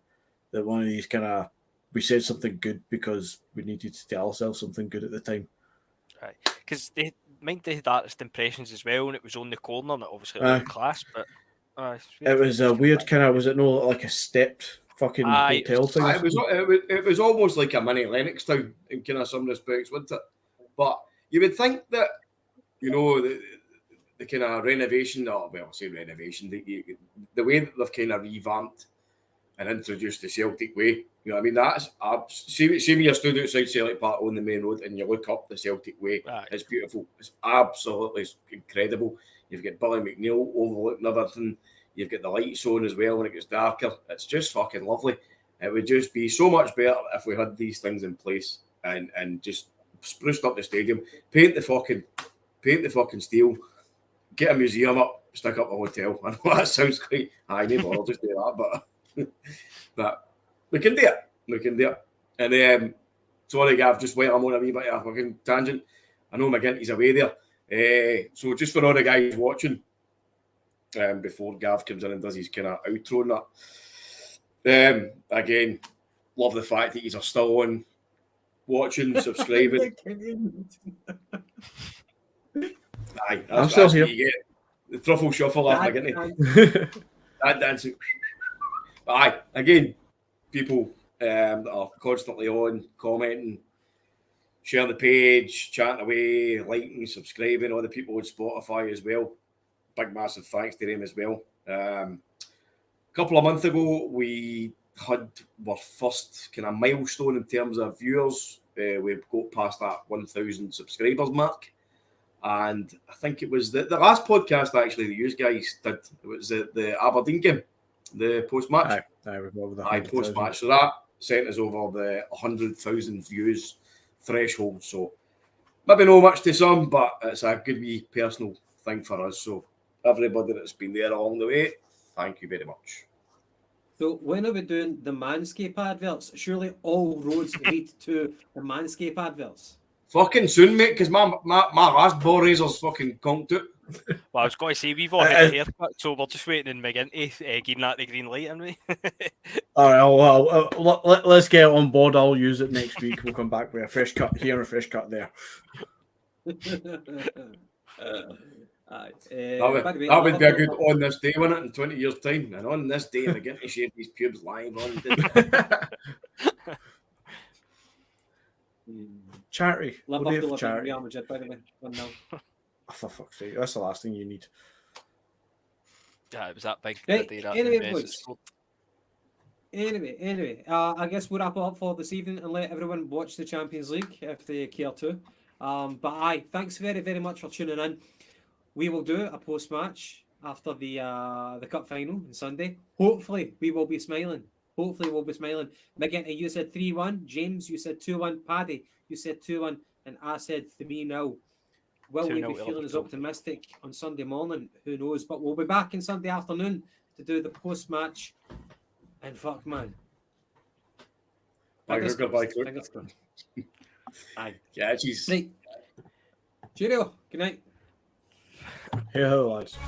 [SPEAKER 7] That one of these kind of, we said something good because we needed to tell ourselves something good at the time.
[SPEAKER 6] Right, because they had artist impressions as well, and it was on the corner, and it obviously looked class, but
[SPEAKER 7] it was a weird kind of, was it no like a stepped fucking hotel thing?
[SPEAKER 5] It was almost like a mini Lennoxtown in kind of some respects, wasn't it? But you would think that, the kind of renovation, the way that they've kind of revamped and introduced the Celtic way, you know what I mean? That's see when you stood outside Celtic Park on the main road and you look up the Celtic way, it's beautiful. It's absolutely incredible. You've got Billy McNeil overlooking everything. You've got the lights on as well when it gets darker. It's just fucking lovely. It would just be so much better if we had these things in place and just spruced up the stadium, paint the fucking steel, get a museum up, stick up a hotel. I know that sounds quite maybe I'll just do that, but we can do it. And sorry, Gav, just wait. I'm on a wee bit of a fucking tangent. I know McGinty's away there. So just for all the guys watching, before Gav comes in and does his kind of outro and that. Again, love the fact that he's still on, watching, subscribing. Aye,
[SPEAKER 7] I'm still here.
[SPEAKER 5] You get the truffle shuffle off McGinty. That dancing. Aye, again, people that are constantly on, commenting, sharing the page, chatting away, liking, subscribing, all the people on Spotify as well. Big, massive thanks to them as well. A couple of months ago, we had our first kind of milestone in terms of viewers. We've got past that 1,000 subscribers mark. And I think it was the last podcast actually that you guys did. It was the Aberdeen game, the post-match.
[SPEAKER 7] I remember that.
[SPEAKER 5] Aye, post-match. So that sent us over the 100,000 views threshold. So maybe not much to some, but it's a good wee personal thing for us. So everybody that's been there along the way, thank you very much.
[SPEAKER 4] So when are we doing the Manscaped adverts? Surely all roads lead to the Manscaped adverts.
[SPEAKER 5] Fucking soon, mate, because my last ball razor's fucking conked out.
[SPEAKER 6] Well, I was going to say, we've all had a haircut, so we're just waiting in McGinty, getting that the green light, aren't we?
[SPEAKER 7] All right, well, let's get it on board. I'll use it next week. We'll come back with a fresh cut here and a fresh cut there.
[SPEAKER 5] That would be a good on this day, wouldn't it, in 20 years' time? And on this day, McGinty shaved his pubes live on.
[SPEAKER 7] Charity.
[SPEAKER 4] Liverpool
[SPEAKER 7] We'll charity.
[SPEAKER 4] Real Madrid, by the way. 1-0.
[SPEAKER 7] Oh, for fuck's sake, that's the last thing you need.
[SPEAKER 6] Yeah, it was that big.
[SPEAKER 4] Right,
[SPEAKER 6] The day that
[SPEAKER 4] anyway,
[SPEAKER 6] Messi
[SPEAKER 4] boys.
[SPEAKER 6] scored.
[SPEAKER 4] Anyway, I guess we'll wrap it up for this evening and let everyone watch the Champions League if they care to. But aye, thanks very, very much for tuning in. We will do a post-match after the cup final on Sunday. Hopefully, we will be smiling. McGinty, you said 3-1. James, you said 2-1. Paddy, you said 2-1. And I said 3-0. Will we be feeling as optimistic on Sunday morning? Who knows? But we'll be back on Sunday afternoon to do the post-match. And fuck, man.
[SPEAKER 5] Fingers crossed.
[SPEAKER 4] Aye.
[SPEAKER 5] Yeah, jeez.
[SPEAKER 4] Right. Cheerio. Good night.
[SPEAKER 7] Here, lads.